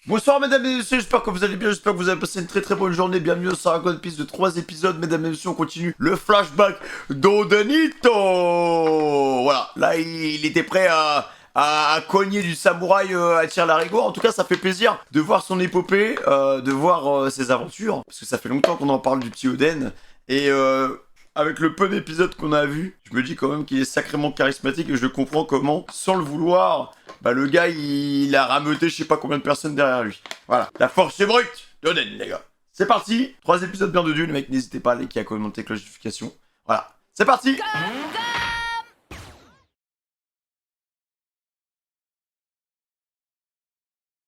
Bonsoir mesdames et messieurs, j'espère que vous allez bien, j'espère que vous avez passé une très bonne journée. Bienvenue au Sargon Piece de 3 épisodes, mesdames et messieurs, on continue le flashback d'Odenito. Voilà, là il était prêt à cogner du samouraï à Tire-Larigot. En tout cas, ça fait plaisir de voir son épopée, de voir ses aventures, parce que ça fait longtemps qu'on en parle du petit Oden. Et avec le peu d'épisodes qu'on a vu, je me dis quand même qu'il est sacrément charismatique et je comprends comment, sans le vouloir, bah le gars il a rameuté je sais pas combien de personnes derrière lui. Voilà, la force est brute d'Oden les gars. C'est parti, 3 épisodes bien de Dieu, les mecs n'hésitez pas à liker, à commenter, cloche de notification. Voilà, c'est parti.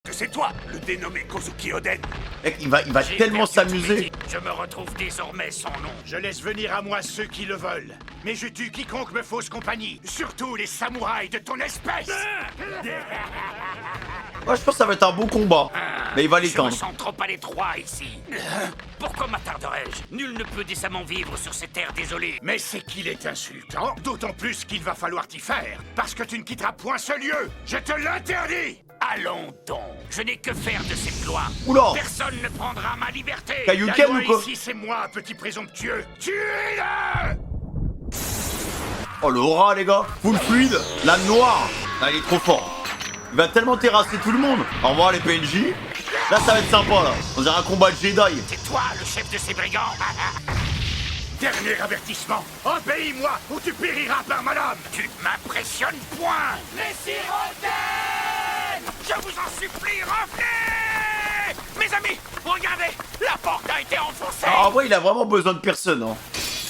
C'est toi, le dénommé Kozuki Oden. Mec, il va tellement s'amuser. Je me retrouve désormais son nom. Je laisse venir à moi ceux qui le veulent. Mais je tue quiconque me fausse compagnie. Surtout les samouraïs de ton espèce. Moi je pense que ça va être un beau combat. Mais il va Je me l'étendre. sens trop à l'étroit ici. Pourquoi m'attarderais-je? Nul ne peut décemment vivre sur ces terres désolées. Mais c'est qu'il est insultant. D'autant plus qu'il va falloir t'y faire. Parce que tu ne quitteras point ce lieu. Je te l'interdis. Allons donc. Je n'ai que faire de cette loi. Oula. Personne ne prendra ma liberté. Kaioken La loi ou quoi? ici, c'est moi, petit présomptueux. Tuez-le. Oh le rat les gars, full fluide, l'âne noire. Ah, il est trop fort. Il va tellement terrasser tout le monde. Au revoir les PNJ. Là ça va être sympa là. On dirait un combat de Jedi. C'est toi le chef de ces brigands. Dernier avertissement. Obéis-moi ou tu périras par mon homme. Tu ne m'impressionnes point. Messire Oden, je vous en supplie, revenez. Mes amis, regardez, la porte a été enfoncée. Ah, en vrai il a vraiment besoin de personne hein.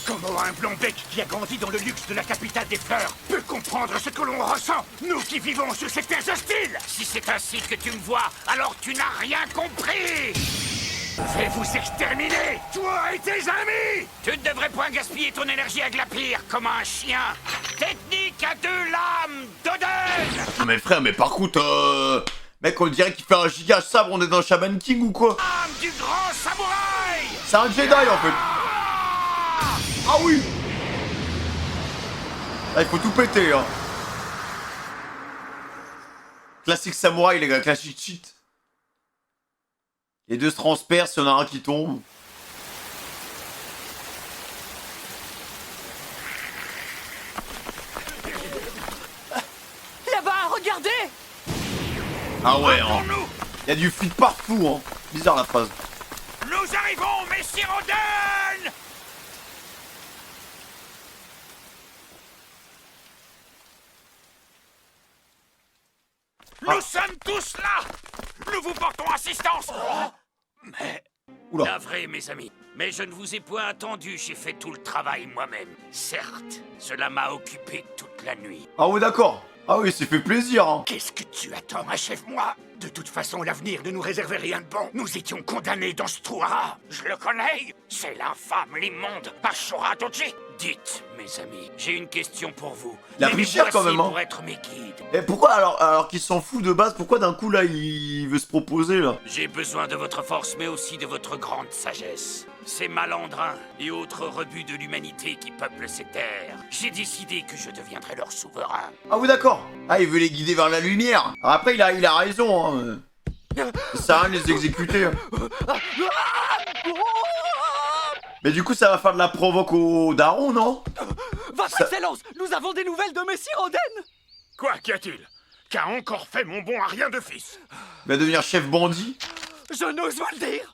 Comment un blond bec qui a grandi dans le luxe de la capitale des fleurs peut comprendre ce que l'on ressent, nous qui vivons sur ces terres hostiles? Si c'est ainsi que tu me vois, alors tu n'as rien compris. Je vais vous exterminer, toi et tes amis. Tu ne devrais point gaspiller ton énergie à glapir comme un chien. Technique à 2 lames d'Oden. Ah mais frère, mais par contre mec on dirait qu'il fait un giga sabre, on est dans Shaman King ou quoi? Lame du grand samouraï. C'est un Jedi en fait. Ah oui. Là il faut tout péter hein. Classique samouraï les gars, classique cheat. Les deux se transpercent, il y en a un qui tombe. Là-bas, regardez! Ah ouais hein. Nous, Il y a du fluide partout hein. Bizarre la phrase. nous arrivons, messire Oden. Nous sommes tous là. Nous vous portons assistance. Mais... Oula. Navré, mes amis. Mais je ne vous ai point attendu, j'ai fait tout le travail moi-même. Certes, cela m'a occupé toute la nuit. Ah ouais d'accord. Ah oui, c'est fait plaisir hein. Qu'est-ce que tu attends, achève-moi. De toute façon, l'avenir ne nous réservait rien de bon. Nous étions condamnés dans ce trou à rats. Je le connais. C'est l'infâme, l'immonde Ashura Doji. Dites, mes amis, j'ai une question pour vous. Il a Mais pris me cher quand voici même, hein. pour être mes guides. Et pourquoi alors qu'il s'en fout de base, pourquoi d'un coup là il veut se proposer là? J'ai besoin de votre force, mais aussi de votre grande sagesse. Ces malandrins et autres rebuts de l'humanité qui peuplent ces terres, j'ai décidé que je deviendrai leur souverain. Ah oui d'accord. Ah il veut les guider vers la lumière. Alors, après il a raison hein. Ça sert à rien de les exécuter hein. Mais du coup ça va faire de la provoque au daron non? Votre Excellence, nous avons des nouvelles de Messire Oden! Quoi qu'y a-t-il? Qu'a encore fait mon bon Arien de fils? Il va devenir chef bandit. Je n'ose pas le dire!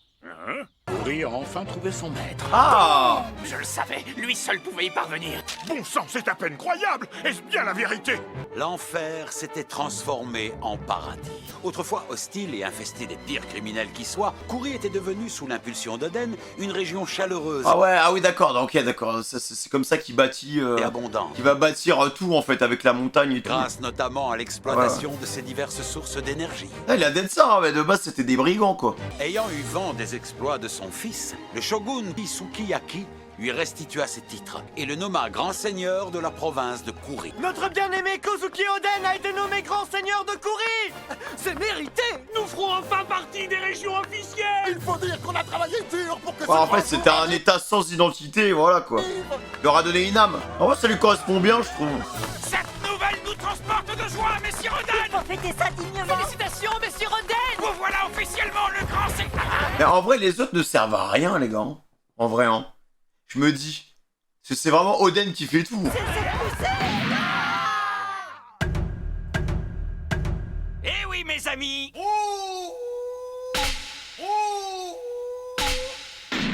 Pourri a enfin trouvé son maître. Ah. Je le savais, lui seul pouvait y parvenir. Bon sang, c'est à peine croyable. Est-ce bien la vérité? L'enfer s'était transformé en paradis. Autrefois hostile et infesté des pires criminels qui soient, Kouri était devenu, sous l'impulsion d'Oden, une région chaleureuse Ah ouais, ah oui d'accord, ok d'accord, c'est comme ça qu'il bâtit, et abondante, qu'il va bâtir tout en fait avec la montagne et tout. grâce notamment à l'exploitation de ses diverses sources d'énergie. Ah, il a d'être ça, hein, mais de base c'était des brigands quoi. Ayant eu vent des exploits de son fils, le shogun Sukiyaki lui restitua ses titres et le nomma grand seigneur de la province de Kouri. Notre bien-aimé Kozuki Oden a été nommé grand seigneur de Kouri! C'est mérité! Nous ferons enfin partie des régions officielles. Il faut dire qu'on a travaillé dur pour que Ouais, en fait c'était un état sans identité, voilà quoi. Il leur a donné une âme. En vrai ça lui correspond bien je trouve. Cette nouvelle nous transporte de joie, messire Oden. fêter ça dignement. Félicitations, monsieur Oden. Vous voilà officiellement le grand secteur. Mais en vrai, les autres ne servent à rien, les gars. Hein. En vrai, hein. Je me dis. C'est vraiment Oden qui fait tout. Eh oui, mes amis.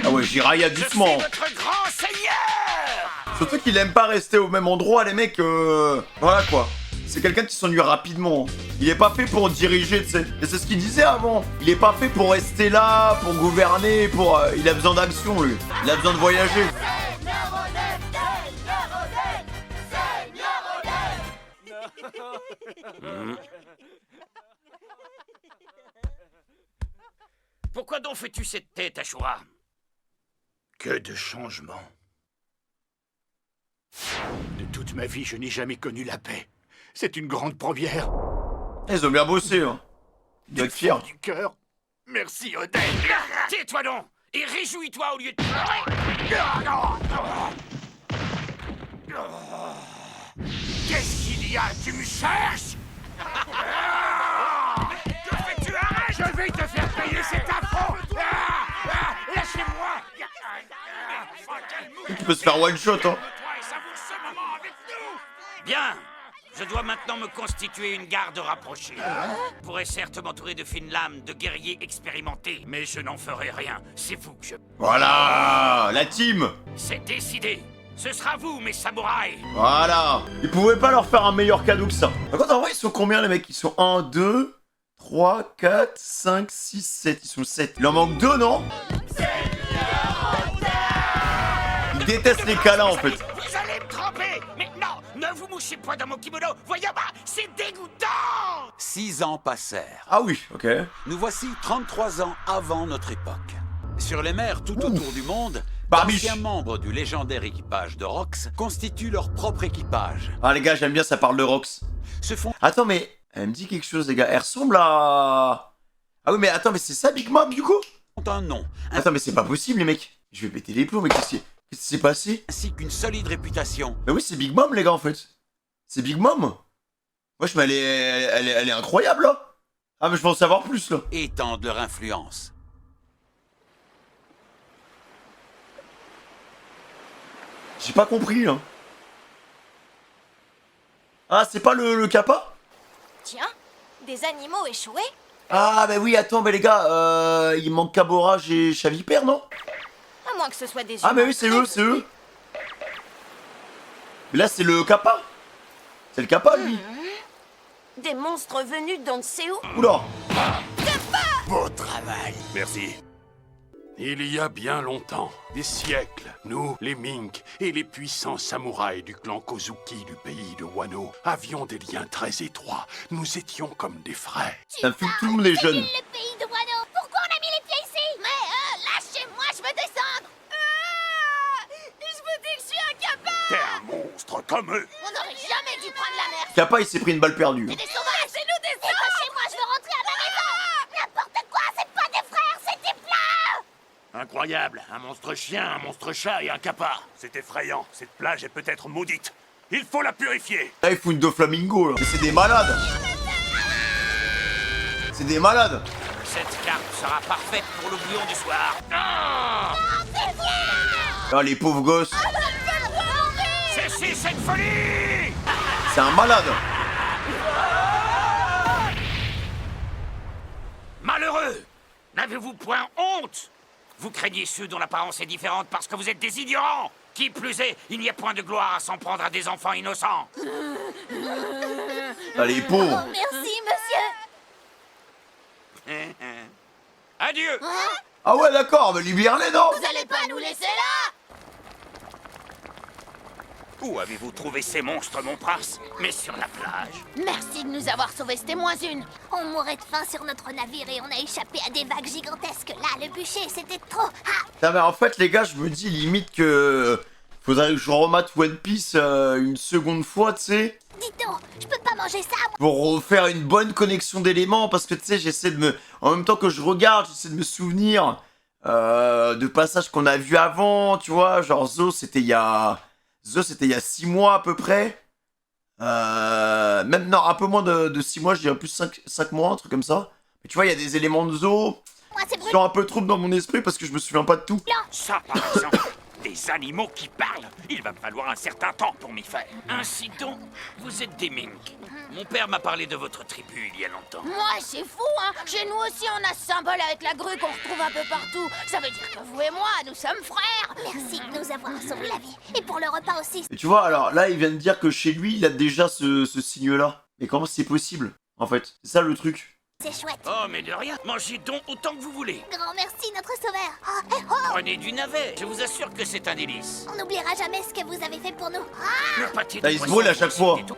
Ah ouais, Jiraiya Je doucement. suis votre grand seigneur. Surtout qu'il aime pas rester au même endroit, les mecs. Voilà quoi. C'est quelqu'un qui s'ennuie rapidement. Il est pas fait pour diriger, tu sais. Et c'est ce qu'il disait avant. Il est pas fait pour rester là, pour gouverner, pour. Il a besoin d'action, lui. Il a besoin de voyager. Pourquoi donc fais-tu cette tête, Ashura? Que de changements. De toute ma vie, je n'ai jamais connu la paix. C'est une grande première. Ils ont bien bossé, hein. Il doit être fier. Du cœur. Merci, Oden. Tais-toi donc et réjouis-toi au lieu de pleurer. Qu'est-ce qu'il y a? Tu me cherches? Que fais-tu? Arrête! Je vais te faire payer cet affront. Lâchez-moi. Tu peux se faire one shot, hein. Bien. Je dois maintenant me constituer une garde rapprochée. Je pourrais certes m'entourer de fines lames, de guerriers expérimentés, mais je n'en ferai rien. C'est vous que je... Voilà, la team. C'est décidé. Ce sera vous, mes samouraïs. Voilà. Ils pouvaient pas leur faire un meilleur cadeau que ça. Par contre, en vrai, ils sont combien, les mecs? Ils sont 1, 2, 3, 4, 5, 6, 7. Ils sont 7. Il en manque 2, non? Ils détestent les câlins, en fait. Vous allez me tremper. Mais non, ne vous mouchez pas dans mon kimono. Voyons pas, c'est dégoûtant. 6 ans passèrent. Ah oui, ok. Nous voici 33 ans avant notre époque. Sur les mers tout autour du monde, Barbiche. d'anciens membres du légendaire équipage de Rox constituent leur propre équipage. Ah, les gars, j'aime bien, ça parle de Rox. Se font Attends, mais... Elle me dit quelque chose, les gars. Elle ressemble à... Ah oui, mais attends, mais c'est ça, Big Mom, du coup? un nom, Attends, mais c'est pas possible, les mecs. Je vais péter les plombs, mais qu'est-ce qui s'est passé? ainsi qu'une solide réputation. Bah oui, c'est Big Mom, les gars, en fait. C'est Big Mom. Wesh, mais elle est incroyable, là. Ah, mais je veux en savoir plus, là. Et étendent leur influence. J'ai pas compris, là. Ah, c'est pas le Kappa? Tiens, des animaux échoués? Ah, bah oui, attends, mais les gars, il manque Caborage et Chavipère, non? À moins que ce soit des Ah, mais humains oui, c'est très eux, c'est eux. Mais là, c'est le Kappa. C'est le Kappa, lui. Des monstres venus d'on ne sait où. Oula. Beau travail. Merci. Il y a bien longtemps, des siècles, nous, les Mink et les puissants samouraïs du clan Kozuki du pays de Wano avions des liens très étroits. Nous étions comme des frères. Ça me fume, tout le monde est jeune. Le pays de Wano. Pourquoi on a mis les pieds ici? Mais lâchez-moi, je veux descendre. Je vous dis que je suis un Kappa. T'es un monstre comme eux. On n'aurait jamais dû prendre la mer. Kappa, il s'est pris une balle perdue. C'est des sauvages. Laissez-nous descendre. Dépêchez-moi, je veux rentrer à ma maison. N'importe quoi, c'est pas des frères, c'est des plats. Incroyable, un monstre chien, un monstre chat et un kappa. C'est effrayant, cette plage est peut-être maudite. Il faut la purifier. Là, il faut une Doflamingo, là. Mais c'est des malades. C'est des malades. Cette carte sera parfaite pour l'oublion du soir. Ah, les pauvres gosses. Cessez cette folie. C'est un malade. Malheureux. N'avez-vous point honte? Vous craignez ceux dont l'apparence est différente parce que vous êtes des ignorants. Qui plus est, il n'y a point de gloire à s'en prendre à des enfants innocents. Ah, les pauvres. Merci, monsieur. Adieu. Ah ouais, d'accord, mais libère-les, non? Vous allez pas nous laisser là? Où avez-vous trouvé ces monstres, mon prince? Mais sur la plage. Merci de nous avoir sauvés, c'était moins une. On mourait de faim sur notre navire et on a échappé à des vagues gigantesques. Là, le bûcher, c'était trop. Ah, Non, mais en fait, les gars, je me dis limite que... Faudrait que je remate One Piece une seconde fois, tu sais. dites donc, je peux pas manger ça. Pour refaire une bonne connexion d'éléments, parce que tu sais, j'essaie de me... En même temps que je regarde, j'essaie de me souvenir de passages qu'on a vus avant, tu vois. Genre Zo, c'était il y a... 6 mois à peu près. Même, non, un peu moins de 6 mois, je dirais plus 5 mois, un truc comme ça. Mais tu vois, il y a des éléments de zoo Moi, c'est qui brûlant. sont un peu troubles dans mon esprit parce que je me souviens pas de tout. Ça, par exemple, des animaux qui parlent. Il va me falloir un certain temps pour m'y faire. Ainsi donc, vous êtes des Mink. Mon père m'a parlé de votre tribu il y a longtemps. Moi, c'est fou, hein. Chez nous aussi, on a ce symbole avec la grue qu'on retrouve un peu partout. Ça veut dire que vous et moi, nous sommes frères. Merci de nous avoir sauvé la vie. Et pour le repas aussi. Et tu vois, alors là, il vient de dire que chez lui, il a déjà ce signe-là. Mais comment c'est possible, en fait? C'est ça le truc. C'est chouette. Oh, mais de rien, mangez donc autant que vous voulez. Grand merci, notre sauveur. Oh, eh, oh. Prenez du navet, je vous assure que c'est un délice. On n'oubliera jamais ce que vous avez fait pour nous. Ah, Le pâté Là, de il se poisson brûle à chaque fois. et tout.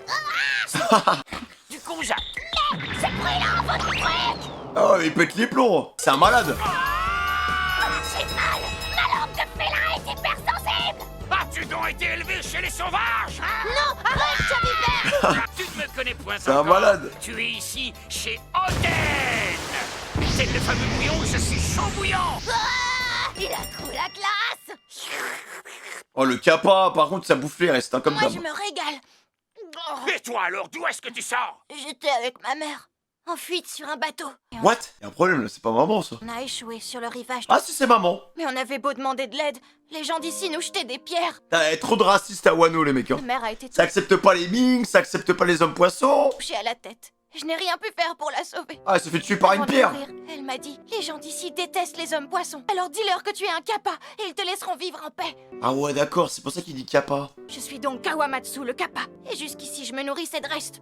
Du konjac. c'est brûlant, votre truc. Oh, il pète les plombs. C'est un malade. J'ai mal. Ma lampe de félin est hypersensible. As-tu donc été élevé chez les sauvages? Non, arrête, Chavipère. Tu ne me connais point C'est un encore. malade. Tu es ici chez Oden. C'est le fameux bouillon, je suis chaud bouillant. Ah, il a trop la classe. Oh, le kappa, par contre, ça bouffe les restes, hein, comme Moi, d'hab. je me régale. Oh, Et toi alors, d'où est-ce que tu sors? j'étais avec ma mère, en fuite sur un bateau. What? Y'a un problème, là, c'est pas maman, ça. On a échoué sur le rivage. Ah, si, c'est maman. Mais on avait beau demander de l'aide, les gens d'ici nous jetaient des pierres. T'as trop de racistes à Wano, les mecs, hein. Ma mère a été Ça accepte pas les Ming, ça accepte pas les hommes poissons. touchée à la tête. Je n'ai rien pu faire pour la sauver. Ah, elle se fait tuer par une Avant de pierre. mourir, elle m'a dit, les gens d'ici détestent les hommes poissons. Alors dis-leur que tu es un kappa et ils te laisseront vivre en paix. Ah ouais, d'accord, c'est pour ça qu'il dit kappa. Je suis donc Kawamatsu le kappa. Et jusqu'ici, je me nourrissais de restes.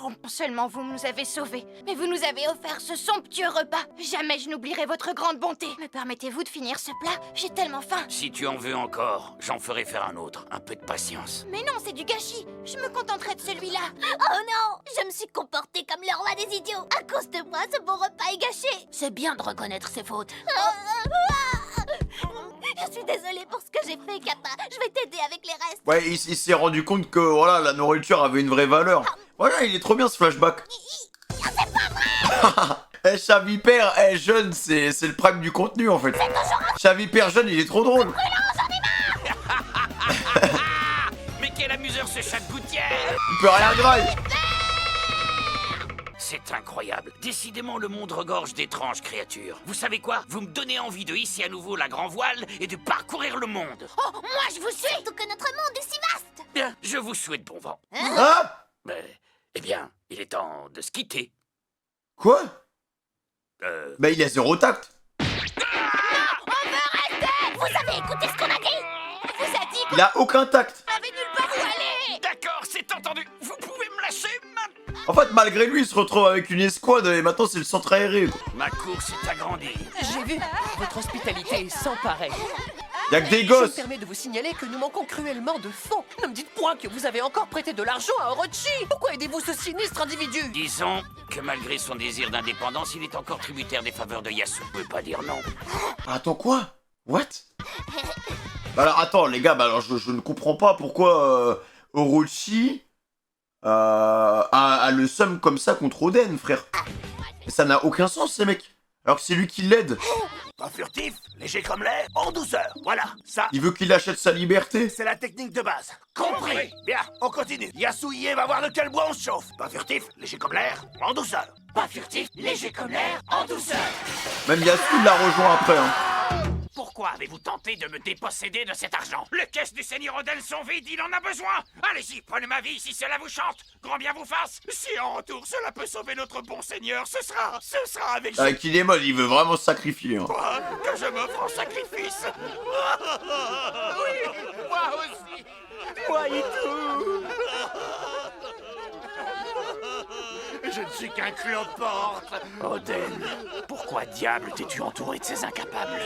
Oh, non seulement vous nous avez sauvés, mais vous nous avez offert ce somptueux repas. Jamais je n'oublierai votre grande bonté. Me permettez-vous de finir ce plat? J'ai tellement faim. Si tu en veux encore, j'en ferai faire un autre. Un peu de patience. Mais non, c'est du gâchis. Je me contenterai de celui-là. Oh non, je me suis comportée comme le roi des idiots. À cause de moi, ce bon repas est gâché. C'est bien de reconnaître ses fautes. Je suis désolée pour ce que j'ai fait, Kappa. Je vais t'aider avec les restes. Ouais, il s'est rendu compte que, voilà, la nourriture avait une vraie valeur. Voilà, il est trop bien, ce flashback. Eh, Chavipère, eh, jeune, c'est le prime du contenu, en fait. Chavipère jeune, il est trop drôle. Mais quel amuseur ce chat de gouttière! Il peut rien grailler. C'est incroyable. Décidément, le monde regorge d'étranges créatures. Vous savez quoi? Vous me donnez envie de hisser à nouveau la grand voile et de parcourir le monde. Oh, moi je vous suis. Surtout que notre monde est si vaste. Bien, je vous souhaite bon vent. Hein? Mais, eh bien, il est temps de se quitter. Quoi? Euh... Bah, il a zéro tact. On veut rester. Vous avez écouté ce qu'on a dit? On vous a dit qu'on Il a aucun tact. avait nulle part où aller. D'accord, c'est entendu. Vous pouvez me lâcher maintenant. En fait, malgré lui, il se retrouve avec une escouade et maintenant c'est le centre aéré. Ma course est agrandie. J'ai vu. Votre hospitalité est sans pareil. Y'a que des Je me gosses. permets de vous signaler que nous manquons cruellement de fonds. Ne me dites point que vous avez encore prêté de l'argent à Orochi. Pourquoi aidez-vous ce sinistre individu? Disons que malgré son désir d'indépendance, il est encore tributaire des faveurs de Yasu. Vous pouvez pas dire non. Attends, quoi? What? Bah alors, attends, les gars, bah alors je ne comprends pas pourquoi Orochi a le seum comme ça contre Oden, frère. Ça n'a aucun sens, ces mecs. Alors que c'est lui qui l'aide. Pas furtif, léger comme l'air, en douceur. Voilà, ça, Il veut qu'il achète sa liberté. c'est la technique de base. Compris. Bien, on continue. Yasuie va voir de quel bois on se chauffe. Pas furtif, léger comme l'air, en douceur. Pas furtif, léger comme l'air, en douceur. Même Yasu l'a rejoint après. Hein. Pourquoi avez-vous tenté de me déposséder de cet argent? Les caisses du Seigneur Oden sont vides, il en a besoin. Allez-y, prenez ma vie si cela vous chante. Grand bien vous fasse. Si en retour cela peut sauver notre bon Seigneur, ce sera avec Avec il est molle, il veut vraiment se sacrifier. Hein. joie que je m'offre en sacrifice. Oui, moi aussi. Moi et tout. Je ne suis qu'un cloporte. Oden, pourquoi diable t'es-tu entouré de ces incapables?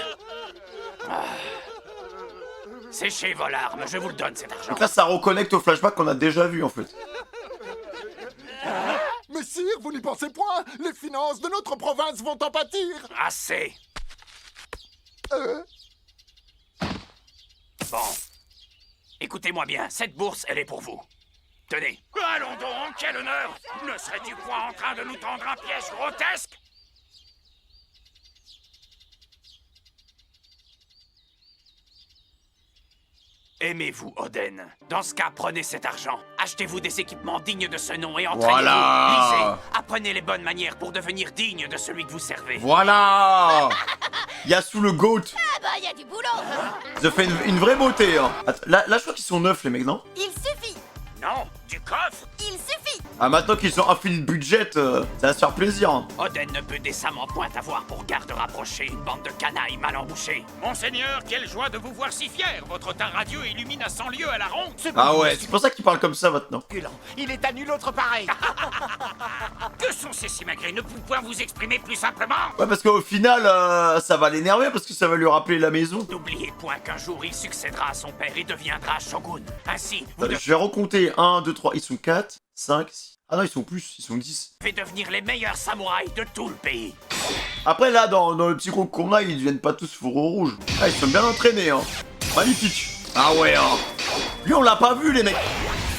Séchez vos larmes, je vous le donne cet argent. Donc là, ça reconnecte au flashback qu'on a déjà vu, en fait. Mais sire, vous n'y pensez point. Les finances de notre province vont en pâtir. Assez. Bon. Écoutez-moi bien, cette bourse, elle est pour vous. Tenez. Allons donc, quel honneur. Ne serais-tu point en train de nous tendre un piège grotesque? Aimez-vous, Oden. Dans ce cas, prenez cet argent. Achetez-vous des équipements dignes de ce nom et entraînez-vous. Voilà. Lisez. Apprenez les bonnes manières pour devenir digne de celui que vous servez. Voilà. Yasu le GOAT. Ah bah, y a du boulot. Ils ont fait une vraie beauté, hein. Attends, là, je crois qu'ils sont neufs, les mecs, non? Il suffit. Non, du coffre. Il suffit. Ah, maintenant qu'ils ont infini de budget, ça va se faire plaisir, hein. Oden ne peut décemment point avoir pour garde rapprochée une bande de canailles mal embouchées. Monseigneur, quelle joie de vous voir si fier. Votre teint radieux illumine à 100 lieues à la ronde. Ah ouais, c'est pour ça qu'ils parlent comme ça, maintenant. Il est à nul autre pareil. Que sont ces simagrées? Ne pouvez point vous exprimer plus simplement? Ouais, parce qu'au final, ça va l'énerver, parce que ça va lui rappeler la maison. N'oubliez point qu'un jour il succédera à son père et deviendra shogun. Ainsi, vous Je vais recompter 1, 2, 3, ils sont 4, 5, 6... Ah non, ils sont plus, ils sont 10. devez devenir les meilleurs samouraïs de tout le pays. Après, là, dans le petit groupe qu'on a, ils deviennent pas tous fourreaux rouges. Ah, ils sont bien entraînés, hein. Magnifique. Ah ouais, hein. Lui, on l'a pas vu, les mecs.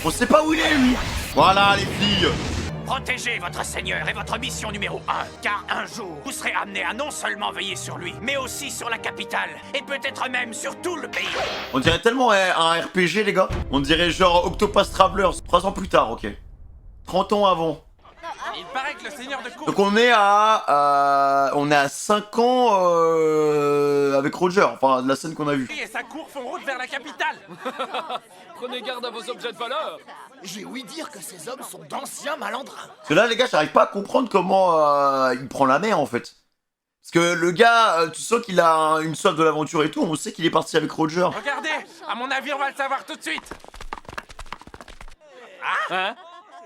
On sait pas où il est, lui. Voilà, les filles. Protégez votre seigneur est votre mission numéro 1, car un jour, vous serez amené à non seulement veiller sur lui, mais aussi sur la capitale, et peut-être même sur tout le pays. On dirait tellement un RPG, les gars. On dirait genre Octopath Travelers. 3 ans plus tard, ok. 30 ans avant. Il paraît que le seigneur de cour... Donc on est à 5 ans avec Roger, enfin de la scène qu'on a vue. et sa cour font route vers la capitale. Prenez garde à vos objets de valeur. J'ai ouï dire que ces hommes sont d'anciens malandrins. Parce que là les gars, j'arrive pas à comprendre comment il prend la mer en fait. Parce que le gars, tu sens qu'il a une soif de l'aventure et tout, on sait qu'il est parti avec Roger. Regardez, à mon avis, on va le savoir tout de suite. Hein?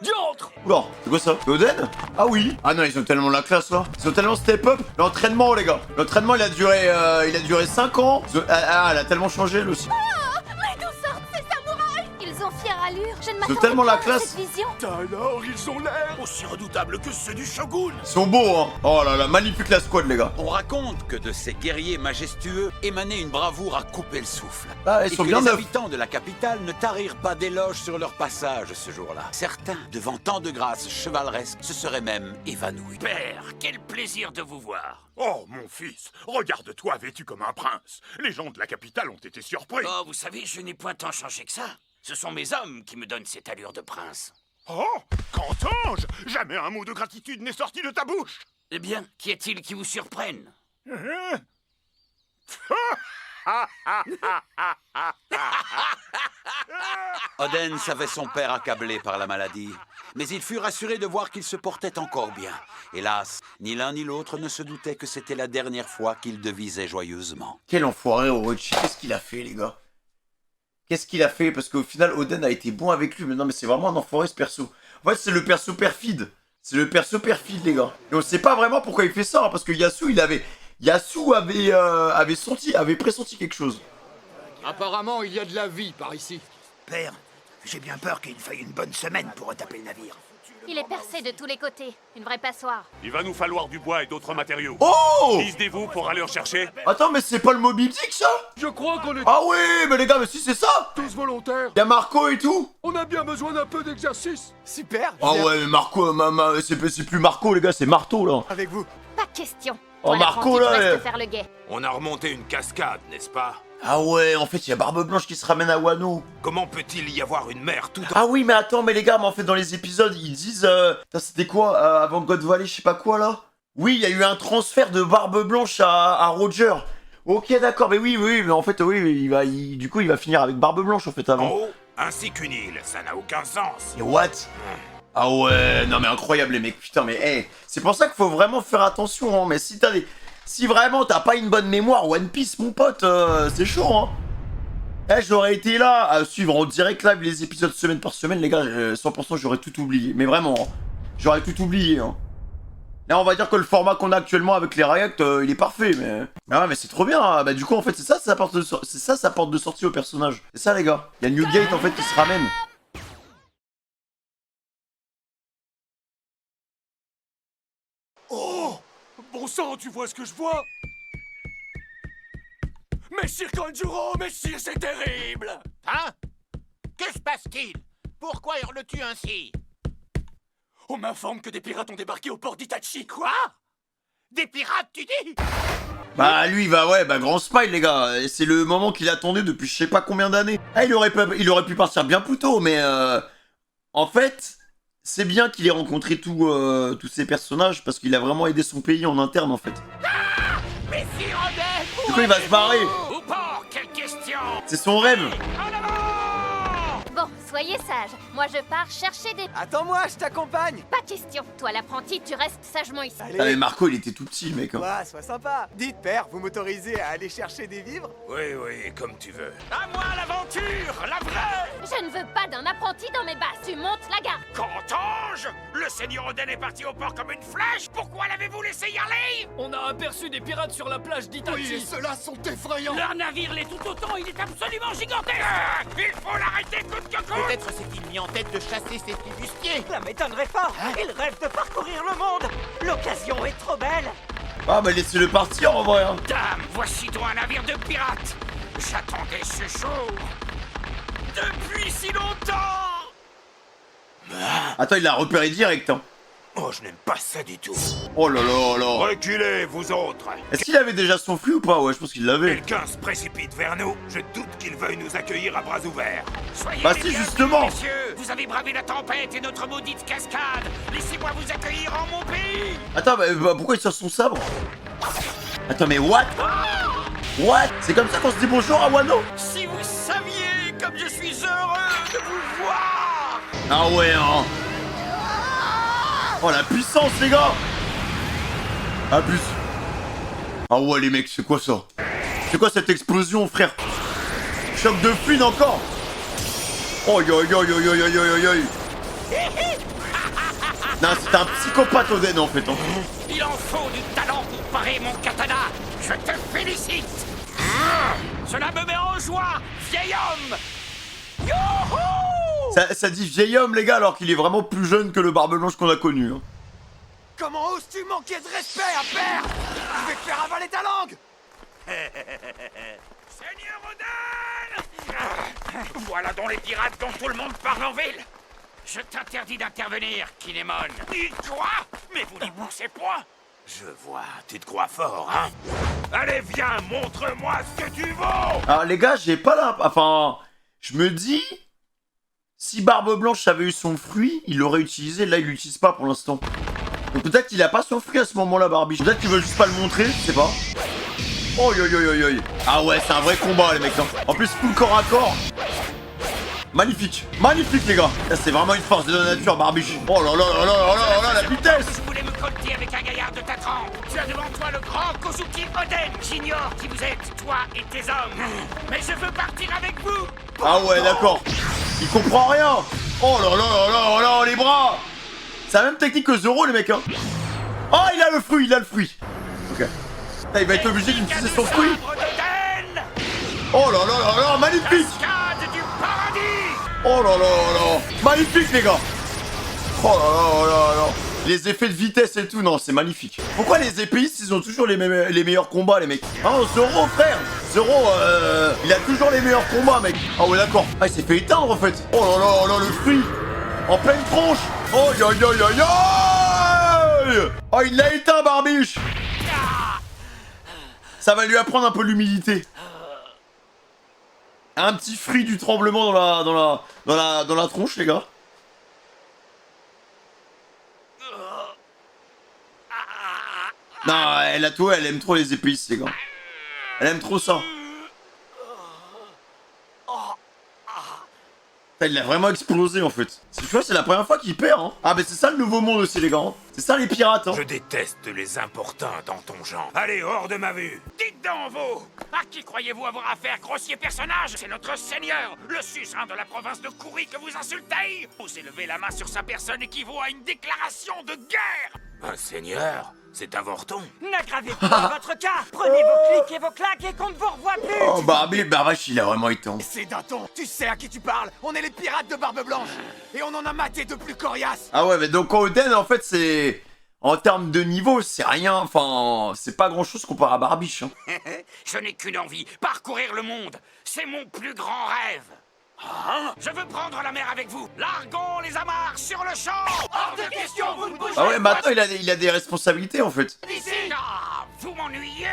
Diantre! Oula, c'est quoi ça? C'est Oden? Ah oui. Ah non, ils ont tellement la classe là. Ils ont tellement step up. L'entraînement les gars. L'entraînement il a duré 5 ans. Elle a tellement changé elle aussi. Mais d'où sortent ces samouraïs? Ils ont fière allure. Je ne m'attendais tellement la pas à classe. cette vision. Alors, ils ont l'air aussi redoutables que ceux du shogun. Ils sont beaux hein. Oh là là, magnifique la squad les gars. On raconte que de ces guerriers majestueux émanait une bravoure à couper le souffle. Ah, ils Et sont que bien les neufs. habitants de la capitale ne tarirent pas d'éloges sur leur passage ce jour-là. Certains, devant tant de grâce chevaleresque, se seraient même évanouis. Père, quel plaisir de vous voir. Oh, mon fils, regarde-toi vêtu comme un prince. Les gens de la capitale ont été surpris. Oh, vous savez, je n'ai point tant changé que ça. Ce sont mes hommes qui me donnent cette allure de prince. Oh, qu'entends-je? Jamais un mot de gratitude n'est sorti de ta bouche. Eh bien, qu'y a-t-il qui vous surprenne? Oden savait son père accablé par la maladie, mais il fut rassuré de voir qu'il se portait encore bien. Hélas, ni l'un ni l'autre ne se doutait que c'était la dernière fois qu'il devisait joyeusement. Quel enfoiré Orochi, qu'est-ce qu'il a fait les gars? Qu'est-ce qu'il a fait? Parce qu'au final Oden a été bon avec lui, mais non mais c'est vraiment un enfoiré ce perso. En fait c'est le perso perfide. C'est le perso perfide les gars. Et on sait pas vraiment pourquoi il fait ça, hein, parce que Yasu avait pressenti quelque chose. Apparemment, il y a de la vie par ici. Père, j'ai bien peur qu'il faille une bonne semaine pour retaper le navire. Il est percé de tous les côtés. Une vraie passoire. Il va nous falloir du bois et d'autres matériaux. Oh! Décidez-vous pour aller en chercher. Attends mais c'est pas le Moby Dick ça? Je crois qu'on est Ah oui mais les gars mais si c'est ça! tous volontaires. Y'a Marco et tout? On a bien besoin d'un peu d'exercice. Super. Ah ouais mais Marco, c'est plus Marco les gars, c'est Marteau là. Avec vous. Pas question. Oh, Toi, Marco, l'apprenti, tu là, restes elle. faire le guet. On a remonté une cascade, n'est-ce pas? Ah ouais en fait il y a Barbe Blanche qui se ramène à Wano. Comment peut-il y avoir une mer tout Ah oui mais attends mais les gars mais en fait dans les épisodes ils disent putain, c'était quoi avant God Valley je sais pas quoi là. Oui il y a eu un transfert de Barbe Blanche à Roger. Ok d'accord mais oui mais en fait oui du coup il va finir avec Barbe Blanche en fait en avant. haut, ainsi qu'une île? Ça n'a aucun sens. Et what? Ah ouais non mais incroyable les mecs putain mais hey, c'est pour ça qu'il faut vraiment faire attention hein, mais si vraiment t'as pas une bonne mémoire One Piece mon pote c'est chaud hein. Eh, j'aurais été là à suivre en direct live les épisodes semaine par semaine, les gars, 100% j'aurais tout oublié. Mais vraiment, hein. J'aurais tout oublié. Hein. Là, on va dire que le format qu'on a actuellement avec les React, il est parfait, mais... Ah ouais, mais c'est trop bien. Hein. Bah du coup, en fait, c'est ça sa porte de sortie au personnage. C'est ça, les gars. Il y a Newgate, en fait, qui se ramène. Oh! Bon sang, tu vois ce que je vois? Messire Kanjuro, messire, c'est terrible! Hein? Que se passe-t-il? Pourquoi hurles-tu ainsi? On m'informe que des pirates ont débarqué au port d'Itachi. Quoi? Des pirates, tu dis? Bah lui, ouais, grand smile les gars. C'est le moment qu'il attendait depuis je sais pas combien d'années. Ah, il aurait pu partir bien plus tôt, mais en fait, c'est bien qu'il ait rencontré tous ces personnages parce qu'il a vraiment aidé son pays en interne en fait. Mais si Roden, Du coup, il va se barrer. Ou pas, quelle question? C'est son rêve. En avant! Bon, soyez sages. Moi, je pars chercher des... Attends-moi, je t'accompagne. Pas question. Toi, l'apprenti, tu restes sagement ici. Ah mais Marco, il était tout petit le mec. Hein. Ouais, sois sympa. Dites, père, vous m'autorisez à aller chercher des vivres? Oui, comme tu veux. À moi l'aventure, la vraie! Je ne veux pas d'un apprenti dans mes basses. Tu montes la garde. Qu'entends-je? Le seigneur Oden est parti au port comme une flèche. Pourquoi l'avez-vous laissé y aller? On a aperçu des pirates sur la plage d'Itachi. Oui, ceux-là sont effrayants. Leur navire l'est tout autant, il est absolument gigantesque. Il faut l'arrêter coûte que coûte. Peut-être s'est-il mis en tête de chasser ces flibustiers. Ça m'étonnerait pas. Il rêve de parcourir le monde. L'occasion est trop belle. Ah bah laissez-le partir en vrai. Hein. Dame, voici donc un navire de pirates. J'attendais ce jour depuis si longtemps. Attends, il l'a repéré direct. Hein. Oh, je n'aime pas ça du tout. Oh là là là. Reculez, vous autres. Est-ce qu'il avait déjà son fruit ou pas? Ouais, je pense qu'il l'avait. Quelqu'un se précipite vers nous. Je doute qu'il veuille nous accueillir à bras ouverts. Soyez Bah les si, bienvenus, justement. messieurs. Vous avez bravé la tempête et notre maudite cascade. Laissez-moi vous accueillir en mon pays. Attends, bah, pourquoi il sort son sabre? Attends, mais what? What? C'est comme ça qu'on se dit bonjour à Wano? Si vous saviez comme je suis heureux de vous voir. Ah ouais, hein. Oh la puissance les gars. Abuse. Ah ouais les mecs, c'est quoi ça? C'est quoi cette explosion frère? Choc de fluide encore. Oh yo yo yo yo yo yo yo yo. Non, c'est un psychopathe Oden en fait. Hein. Il en faut du talent pour parer mon katana. Je te félicite. Cela me met en joie, vieil homme. Youhou! Ça dit vieil homme les gars alors qu'il est vraiment plus jeune que le barbe blanche qu'on a connu. Hein. Comment oses-tu manquer de respect à père? Je vais te faire avaler ta langue. Seigneur Oden! Voilà donc les pirates dont tout le monde parle en ville. Je t'interdis d'intervenir, Kinemon. Quoi? Mais vous n'y pensez point. Je vois, tu te crois fort, hein? Allez, viens, montre-moi ce que tu vaux! Alors les gars, j'ai pas la... Enfin, je me dis... Si Barbe Blanche avait eu son fruit, il l'aurait utilisé. Là, il l'utilise pas pour l'instant. Donc peut-être qu'il a pas son fruit à ce moment-là, Barbie. Peut-être qu'il veut juste pas le montrer, je sais pas. Oh yo yo yo yo. Ah ouais, c'est un vrai combat, les mecs. Hein. En plus, full corps à corps. Magnifique. Magnifique, les gars. Là, c'est vraiment une force de la nature, Barbiche. Oh là là là là là là, la vitesse. Je voulais me colter avec un gaillard de ta trempe. Tu as devant toi le grand Kozuki Oden. J'ignore qui vous êtes, toi et tes hommes. Mais je veux partir avec vous. Ah ouais, d'accord. Il comprend rien. Oh là là là là là, les bras. C'est la même technique que Zoro, les mecs. Hein. Oh, il a le fruit, il a le fruit. Ok. Là, il va être obligé d'utiliser son fruit. Oh là là là là, magnifique. Cascade du paradis. Oh là là là. Magnifique, les gars. Oh là là là là. Les effets de vitesse et tout, non, c'est magnifique. Pourquoi les épéistes, ils ont toujours les meilleurs combats, les mecs? Hein, Zoro, frère. Zoro, il a toujours les meilleurs combats, mec. Ah ouais, d'accord. Ah, il s'est fait éteindre, en fait. Oh là là là, le fruit. En pleine tronche. Oh, yo yo yo yo. Oh, il l'a éteint, Barbiche. Ça va lui apprendre un peu l'humilité. Un petit fruit du tremblement dans la tronche, les gars. Non, elle aime trop les épéistes, les gars. Elle aime trop ça. Il a vraiment explosé en fait. Tu vois, c'est la première fois qu'il perd. Hein. Ah, mais c'est ça le nouveau monde aussi, les gars. Hein. C'est ça les pirates. Hein. Je déteste les importuns dans ton genre. Allez, hors de ma vue. Dites donc, vous. À qui croyez-vous avoir affaire, grossier personnage? C'est notre seigneur, le suzerain de la province de Kouri que vous insultez. Osez lever la main sur sa personne équivaut à une déclaration de guerre. Un seigneur? C'est un vorton. N'aggravez pas votre cas. Prenez vos clics et vos claques et qu'on ne vous revoie plus. Oh, Barbie, Barbache, il a vraiment été. Hein. C'est Daton. Tu sais à qui tu parles. On est les pirates de Barbe Blanche. Et on en a maté de plus coriaces. Ah ouais, mais donc Oden, en fait, c'est... En termes de niveau, c'est rien. Enfin, c'est pas grand-chose comparé à Barbiche. Hein. Je n'ai qu'une envie. Parcourir le monde. C'est mon plus grand rêve. Hein? Je veux prendre la mer avec vous. Largons les amarres sur le champ. Hors de question, vous ne bougez pas. Ah ouais, maintenant, il a des responsabilités, en fait. D'ici. Ah, Vous m'ennuyez.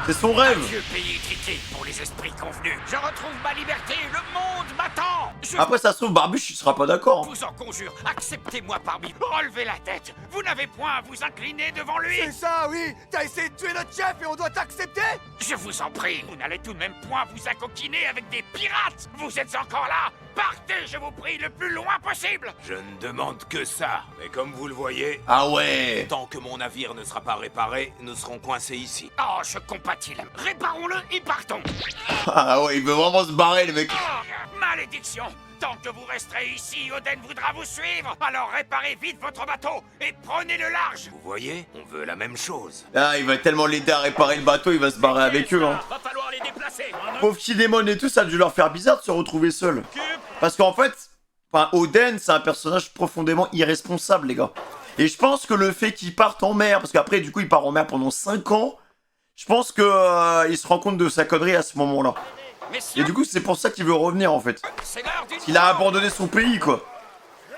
C'est son rêve. Adieu, pays triqué pour les esprits convenus. Je retrouve ma liberté, le monde m'attend. Je Après, ça se trouve, Barbuche, il sera pas d'accord. vous en conjure, acceptez-moi parmi. Relevez la tête. Vous n'avez point à vous incliner devant lui. C'est ça, oui. T'as essayé de tuer notre chef et on doit t'accepter. Je vous en prie, vous n'allez tout de même point vous accoquiner avec des pirates. Vous êtes encore là. Partez, je vous prie, le plus loin possible. Je ne demande que ça, mais comme vous le voyez, Ah ouais. tant que mon navire ne sera pas réparé, nous serons coincés ici. Oh, je compatis. Réparons-le et partons. Ah ouais, il veut vraiment se barrer, le mec. Oh, malédiction. Tant que vous resterez ici, Oden voudra vous suivre. Alors réparez vite votre bateau et prenez le large. Vous voyez, on veut la même chose. Ah, il va tellement l'aider à réparer le bateau, il va se barrer avec eux, hein. Va falloir les déplacer. Pauvre Kinemon et tout, ça a dû leur faire bizarre de se retrouver seul. Parce qu'en fait, enfin, Oden, c'est un personnage profondément irresponsable, les gars. Et je pense que le fait qu'il parte en mer, parce qu'après, du coup, il part en mer pendant 5 ans, je pense que il se rend compte de sa connerie à ce moment-là. Et Messieurs, du coup, c'est pour ça qu'il veut revenir, en fait. c'est l'heure du... Il a abandonné son pays, quoi.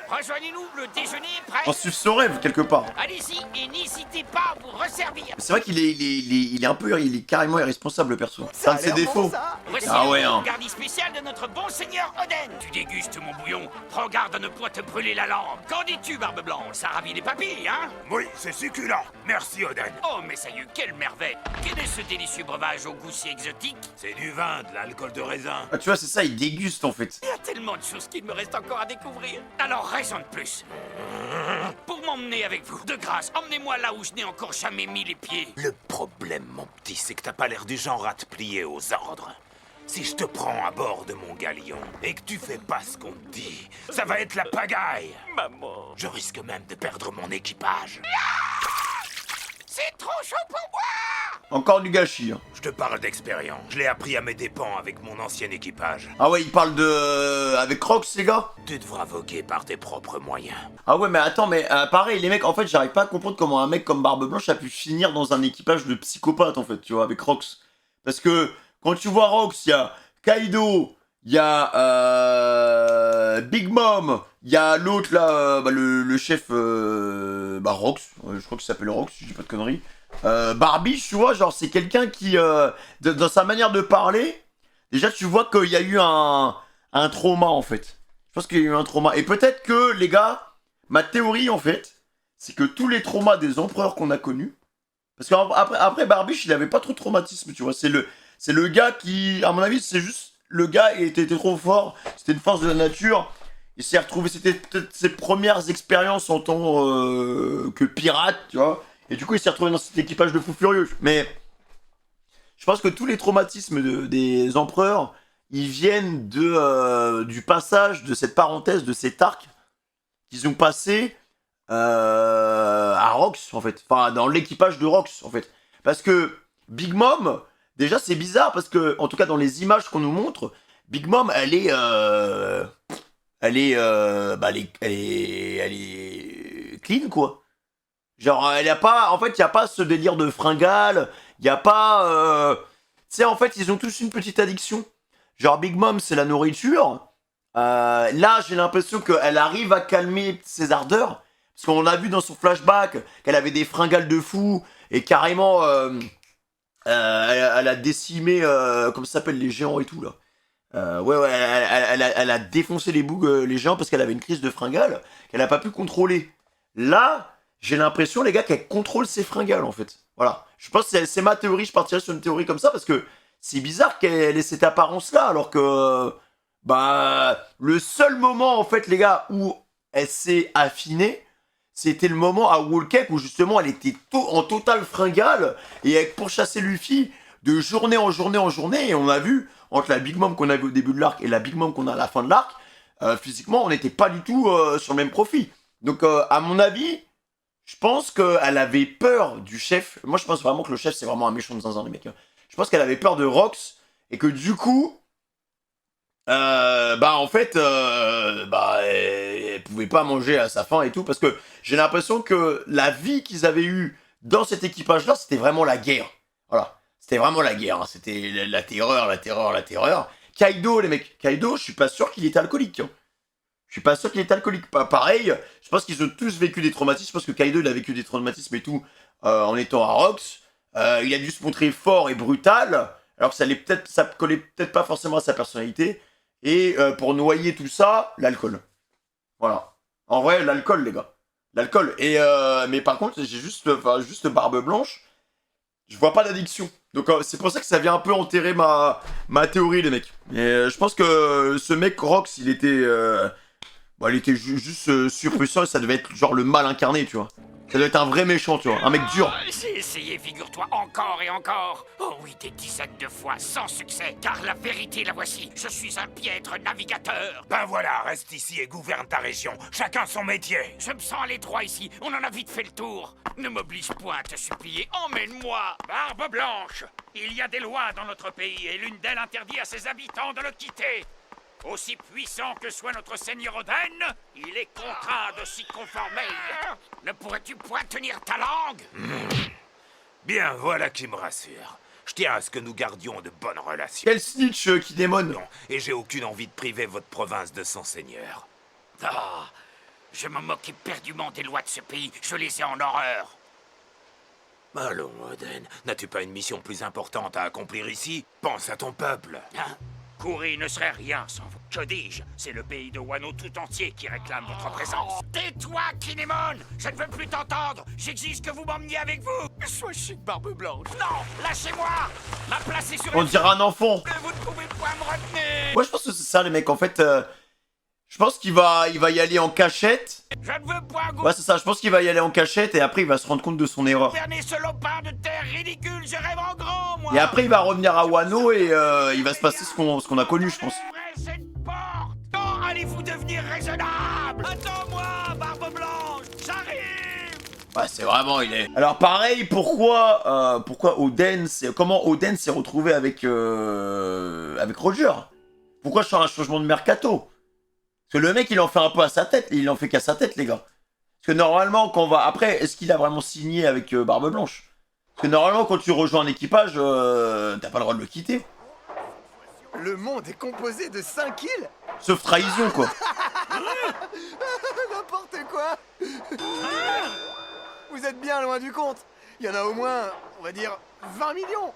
Rejoignez-nous, le déjeuner est prêt. En suivre son rêve, quelque part. Allez-y et n'hésitez pas à vous resservir. C'est vrai qu'il il est un peu, il est carrément irresponsable, le perso. C'est un de ses défauts. Voici Ah ouais, le hein. garni spécial de notre bon seigneur Oden. Tu dégustes mon bouillon. Prends garde à ne point te brûler la langue. Qu'en dis-tu, Barbe Blanche? Ça ravit les papilles, hein? Oui, c'est succulent. Merci, Oden. Oh, mais ça y est, quelle merveille! Quel est ce délicieux breuvage au goût si exotique? C'est du vin, de l'alcool de raisin. Ah, tu vois, c'est ça, il déguste, en fait. Il y a tellement de choses qu'il me reste encore à découvrir. Alors, raison de plus. Pour m'emmener avec vous, de grâce, emmenez-moi là où je n'ai encore jamais mis les pieds. Le problème, mon petit, c'est que t'as pas l'air du genre à te plier aux ordres. Si je te prends à bord de mon galion et que tu fais pas ce qu'on te dit, ça va être la pagaille. Maman. Je risque même de perdre mon équipage. C'est trop chaud pour moi! Encore du gâchis, hein. Je te parle d'expérience. Je l'ai appris à mes dépens avec mon ancien équipage. Ah ouais, il parle de... avec Rox, les gars. Tu devras voguer par tes propres moyens. Ah ouais, mais attends, mais pareil, les mecs, en fait, j'arrive pas à comprendre comment un mec comme Barbe Blanche a pu finir dans un équipage de psychopathes, en fait, tu vois, avec Rox. Parce que, quand tu vois Rox, il y a Kaido, il y a Big Mom, il y a l'autre, là, le chef, Rox, je crois qu'il s'appelle Rox, si je dis pas de conneries. Barbiche, tu vois, genre, c'est quelqu'un qui, dans sa manière de parler, déjà, tu vois qu'il y a eu un trauma, en fait. Je pense qu'il y a eu un trauma. Et peut-être que, les gars, ma théorie, en fait, c'est que tous les traumas des empereurs qu'on a connus, parce qu'après Barbiche, il avait pas trop de traumatisme, tu vois. C'est le gars qui, à mon avis, c'est juste, le gars il était trop fort, c'était une force de la nature. Il s'est retrouvé, c'était peut-être ses premières expériences en tant que pirate, tu vois. Et du coup, il s'est retrouvé dans cet équipage de fous furieux. Mais je pense que tous les traumatismes des empereurs, ils viennent du passage de cette parenthèse, de cet arc qu'ils ont passé à Rox, en fait. Enfin, dans l'équipage de Rox, en fait. Parce que Big Mom, déjà, c'est bizarre, parce que, en tout cas, dans les images qu'on nous montre, Big Mom, elle est clean, quoi. Genre, elle a pas... En fait, il n'y a pas ce délire de fringale. Il n'y a pas... Tu sais, en fait, ils ont tous une petite addiction. Genre, Big Mom, c'est la nourriture. Là, j'ai l'impression qu'elle arrive à calmer ses ardeurs. Parce qu'on a vu dans son flashback qu'elle avait des fringales de fou. Et carrément, elle a décimé... comment ça s'appelle, les géants et tout, là. Ouais, elle a défoncé les géants parce qu'elle avait une crise de fringales qu'elle n'a pas pu contrôler. Là... J'ai l'impression, les gars, qu'elle contrôle ses fringales, en fait. Voilà. Je pense que c'est ma théorie, je partirais sur une théorie comme ça, parce que c'est bizarre qu'elle ait cette apparence-là, alors que... le seul moment, en fait, les gars, où elle s'est affinée, c'était le moment à Whole Cake, où justement, elle était en totale fringale, et elle pourchassait Luffy de journée en journée en journée, et on a vu, entre la Big Mom qu'on avait au début de l'arc et la Big Mom qu'on a à la fin de l'arc, physiquement, on n'était pas du tout sur le même profil. Donc, à mon avis... Je pense qu'elle avait peur du chef. Moi, je pense vraiment que le chef, c'est vraiment un méchant de zinzin, les mecs. Je pense qu'elle avait peur de Rox. Et que du coup... en fait... elle pouvait pas manger à sa faim et tout. Parce que j'ai l'impression que la vie qu'ils avaient eue dans cet équipage-là, c'était vraiment la guerre. Voilà. C'était vraiment la guerre. Hein. C'était la terreur, la terreur, la terreur. Kaido, les mecs. Kaido, je suis pas sûr qu'il était alcoolique. Hein. Je suis pas sûr qu'il est alcoolique. Pareil, je pense qu'ils ont tous vécu des traumatismes. Je pense que Kaido, il a vécu des traumatismes et tout en étant à Rox. il a dû se montrer fort et brutal, alors que ça collait peut-être pas forcément à sa personnalité. Et pour noyer tout ça, l'alcool. Voilà. En vrai, l'alcool, les gars. L'alcool. Et mais par contre, j'ai juste Barbe Blanche. Je vois pas d'addiction. Donc c'est pour ça que ça vient un peu enterrer ma théorie, les mecs. Et je pense que ce mec, Rox, il était juste surpuissant et ça devait être genre le mal incarné, tu vois. Ça doit être un vrai méchant, tu vois. Un mec dur. J'ai essayé, figure-toi, encore et encore. Oh oui, des dizaines de fois, sans succès. Car la vérité, la voici. Je suis un piètre navigateur. Ben voilà, reste ici et gouverne ta région. Chacun son métier. Je me sens aller droit ici. On en a vite fait le tour. Ne m'oblige point à te supplier. Emmène-moi. Barbe Blanche. Il y a des lois dans notre pays et l'une d'elles interdit à ses habitants de le quitter. Aussi puissant que soit notre seigneur Oden, il est contraint de s'y conformer. Ne pourrais-tu point tenir ta langue? Bien, voilà qui me rassure. Je tiens à ce que nous gardions de bonnes relations. Quel snitch qui démone. Et j'ai aucune envie de priver votre province de son seigneur. Ah, je me moque éperdument des lois de ce pays. Je les ai en horreur. Allons, Oden, n'as-tu pas une mission plus importante à accomplir ici? Pense à ton peuple. Hein? Kouri ne serait rien sans vous. Que dis-je? C'est le pays de Wano tout entier qui réclame votre présence. Tais-toi, Kinemon! Je ne veux plus t'entendre! J'exige que vous m'emmeniez avec vous! Sois chic, Barbe Blanche. Non! Lâchez-moi! Ma place est sur On dirait un enfant. Vous ne pouvez pas me retenir! Moi, je pense que c'est ça, les mecs. En fait, je pense qu'il va y aller en cachette. Je ne veux pas Ouais, c'est ça. Je pense qu'il va y aller en cachette et après, il va se rendre compte de son erreur. gouverner ce lopin de terre ridicule. Je rêve en grand, moi! Et après, il va revenir à Wano et il va se passer ce qu'on a connu, je pense. Ouvrez cette porte! Quand allez-vous devenir raisonnable? Attends-moi, Barbe Blanche! J'arrive! Ouais, c'est vraiment, il est... Alors, pareil, pourquoi comment Oden s'est retrouvé avec Roger? Pourquoi un changement de mercato? Parce que le mec, il en fait un peu à sa tête. Il en fait qu'à sa tête, les gars. Parce que normalement, quand on va... Après, est-ce qu'il a vraiment signé avec Barbe Blanche? Parce que normalement, quand tu rejoins un équipage, t'as pas le droit de le quitter. Le monde est composé de 5 îles. Sauf trahison, quoi. N'importe quoi. Vous êtes bien loin du compte. Il y en a au moins, on va dire, 20 millions.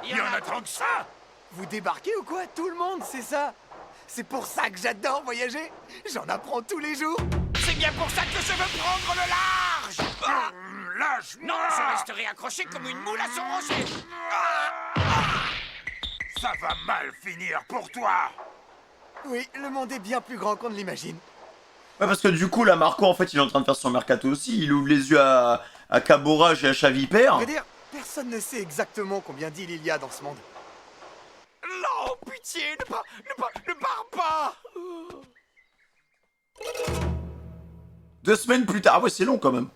Il y en a tant que ça! Vous débarquez ou quoi? Tout le monde, c'est ça. C'est pour ça que j'adore voyager. J'en apprends tous les jours. C'est bien pour ça que je veux prendre le large! Lâche-moi! Non, je resterai accroché comme une moule à son rocher! Ça va mal finir pour toi! Oui, le monde est bien plus grand qu'on ne l'imagine. Ouais, parce que du coup, là, Marco, en fait, il est en train de faire son mercato aussi. Il ouvre les yeux à Caborage et à Chavipère. Je veux dire, personne ne sait exactement combien d'îles il y a dans ce monde. Non, pitié, ne pars pas! 2 semaines plus tard. Ah ouais, c'est long, quand même.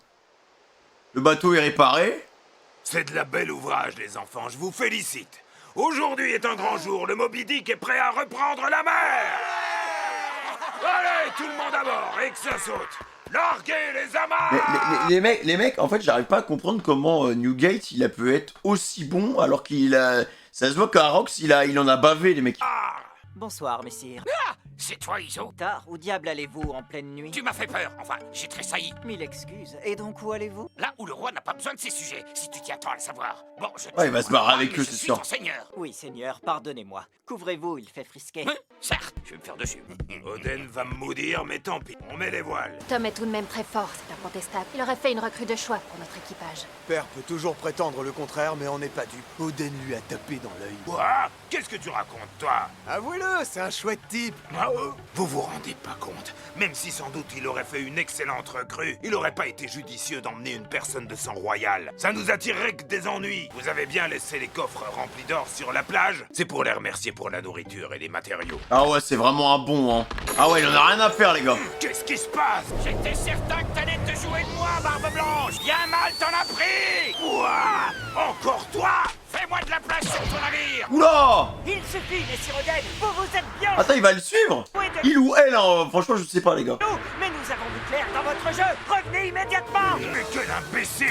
Le bateau est réparé. C'est de la belle ouvrage, les enfants, je vous félicite. Aujourd'hui est un grand jour, le Moby Dick est prêt à reprendre la mer! Allez, tout le monde à bord, et que ça saute! Larguez les amarres! Les mecs, en fait, j'arrive pas à comprendre comment Newgate, il a pu être aussi bon, alors qu'il a... Ça se voit qu'à Rox, il en a bavé, les mecs. Bonsoir, messire. Ah! C'est toi, Iso? Tard, où diable allez-vous en pleine nuit? Tu m'as fait peur, enfin, j'ai tressailli. Mille excuses. Et donc où allez-vous? Là où le roi n'a pas besoin de ses sujets, si tu t'y attends à le savoir. Bon, je... Ouais, il va se barrer avec eux, c'est sûr. Seigneur. Oui, seigneur, pardonnez-moi. Couvrez-vous, il fait frisquer. Certes, je vais me faire dessus. Oden va me maudire, mais tant pis, on met les voiles. Tom est tout de même très fort, c'est incontestable. Il aurait fait une recrue de choix pour notre équipage. Père peut toujours prétendre le contraire, mais on n'est pas dupe. Oden lui a tapé dans l'œil. Quoi? Qu'est-ce que tu racontes, toi? Avouez-le, c'est un chouette type. Ah, vous vous rendez pas compte? Même si sans doute il aurait fait une excellente recrue, il aurait pas été judicieux d'emmener une personne de sang royal. Ça nous attirerait que des ennuis. Vous avez bien laissé les coffres remplis d'or sur la plage? C'est pour les remercier pour la nourriture et les matériaux. Ah ouais, c'est vraiment un bon, hein. Ah ouais, il en a rien à faire, les gars. Qu'est-ce qui se passe? J'étais certain que t'allais te jouer de moi, Barbe Blanche. Bien mal t'en as pris. Quoi? Encore toi? Fais-moi de la place sur ton navire. Oula! Il suffit, messire Oden, vous êtes bien. Attends, il va le suivre? Il ou elle, hein. Franchement, je sais pas, les gars. Mais nous avons vu clair dans votre jeu. Revenez immédiatement. Mais quel imbécile!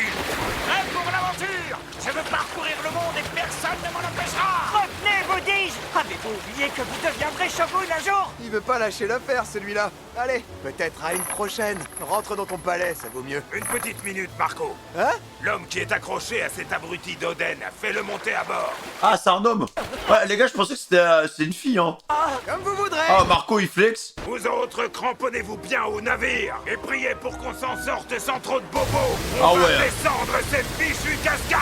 Prêt pour l'aventure. Je veux parcourir le monde et personne ne m'en empêchera. Revenez, vous dis-je. Avez-vous oublié que vous deviendrez shogun un jour? Il veut pas lâcher l'affaire, celui-là. Allez, peut-être à une prochaine. Rentre dans ton palais, ça vaut mieux. Une petite minute, Marco. Hein? L'homme qui est accroché à cet abruti d'Oden, fais-le monter à bord. Ah, c'est un homme. Ouais, les gars, je pensais que c'était une fille, hein. Comme vous voudrez. Ah, Marco, il flex. Vous autres, cramponnez-vous bien au navire et priez pour qu'on s'en sorte sans trop de bobos. Ah On va ouais. descendre cette fichue cascade.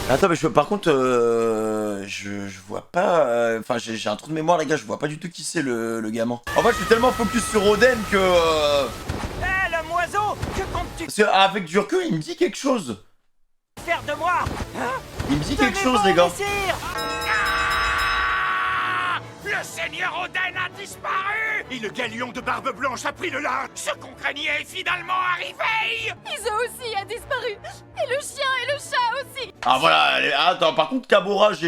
Attends, mais par contre, je vois pas... Enfin, j'ai un trou de mémoire, les gars, je vois pas du tout qui c'est le gamin. En fait, je suis tellement focus sur Oden que... Hé, l'homme oiseau, que comptes-tu Parce qu'avec du recul, il me dit quelque chose. faire de moi? Hein? Il me dit quelque chose, les gars. Le seigneur Oden a disparu et le galion de Barbe Blanche a pris le large. Ce qu'on craignait est finalement arrivé. Iso aussi a disparu. Et le chien et le chat aussi. Ah, voilà. Attends, par contre, Caborage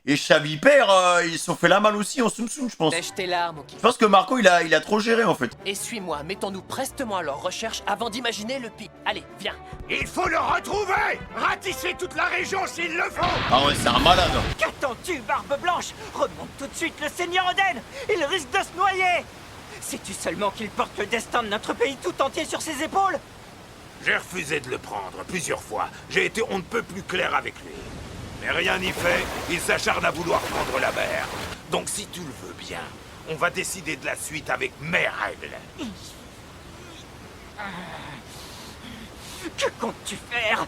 et Chavipère, ils se sont fait la malle aussi en Tsum Tsum, je pense. Lèche tes larmes, ok. Je pense que Marco, il a trop géré, en fait. Et suis-moi, mettons-nous prestement à leur recherche avant d'imaginer le pire. Allez, viens. Il faut le retrouver. Ratisser toute la région s'il le faut. Ah ouais, c'est un malade. Qu'attends-tu, Barbe Blanche? Remonte tout de suite le seigneur Oden. Il risque de se noyer. Sais-tu seulement qu'il porte le destin de notre pays tout entier sur ses épaules? J'ai refusé de le prendre plusieurs fois. J'ai été on ne peut plus clair avec lui. Mais rien n'y fait, il s'acharne à vouloir prendre la mer. Donc si tu le veux bien, on va décider de la suite avec mes règles. Que comptes-tu faire?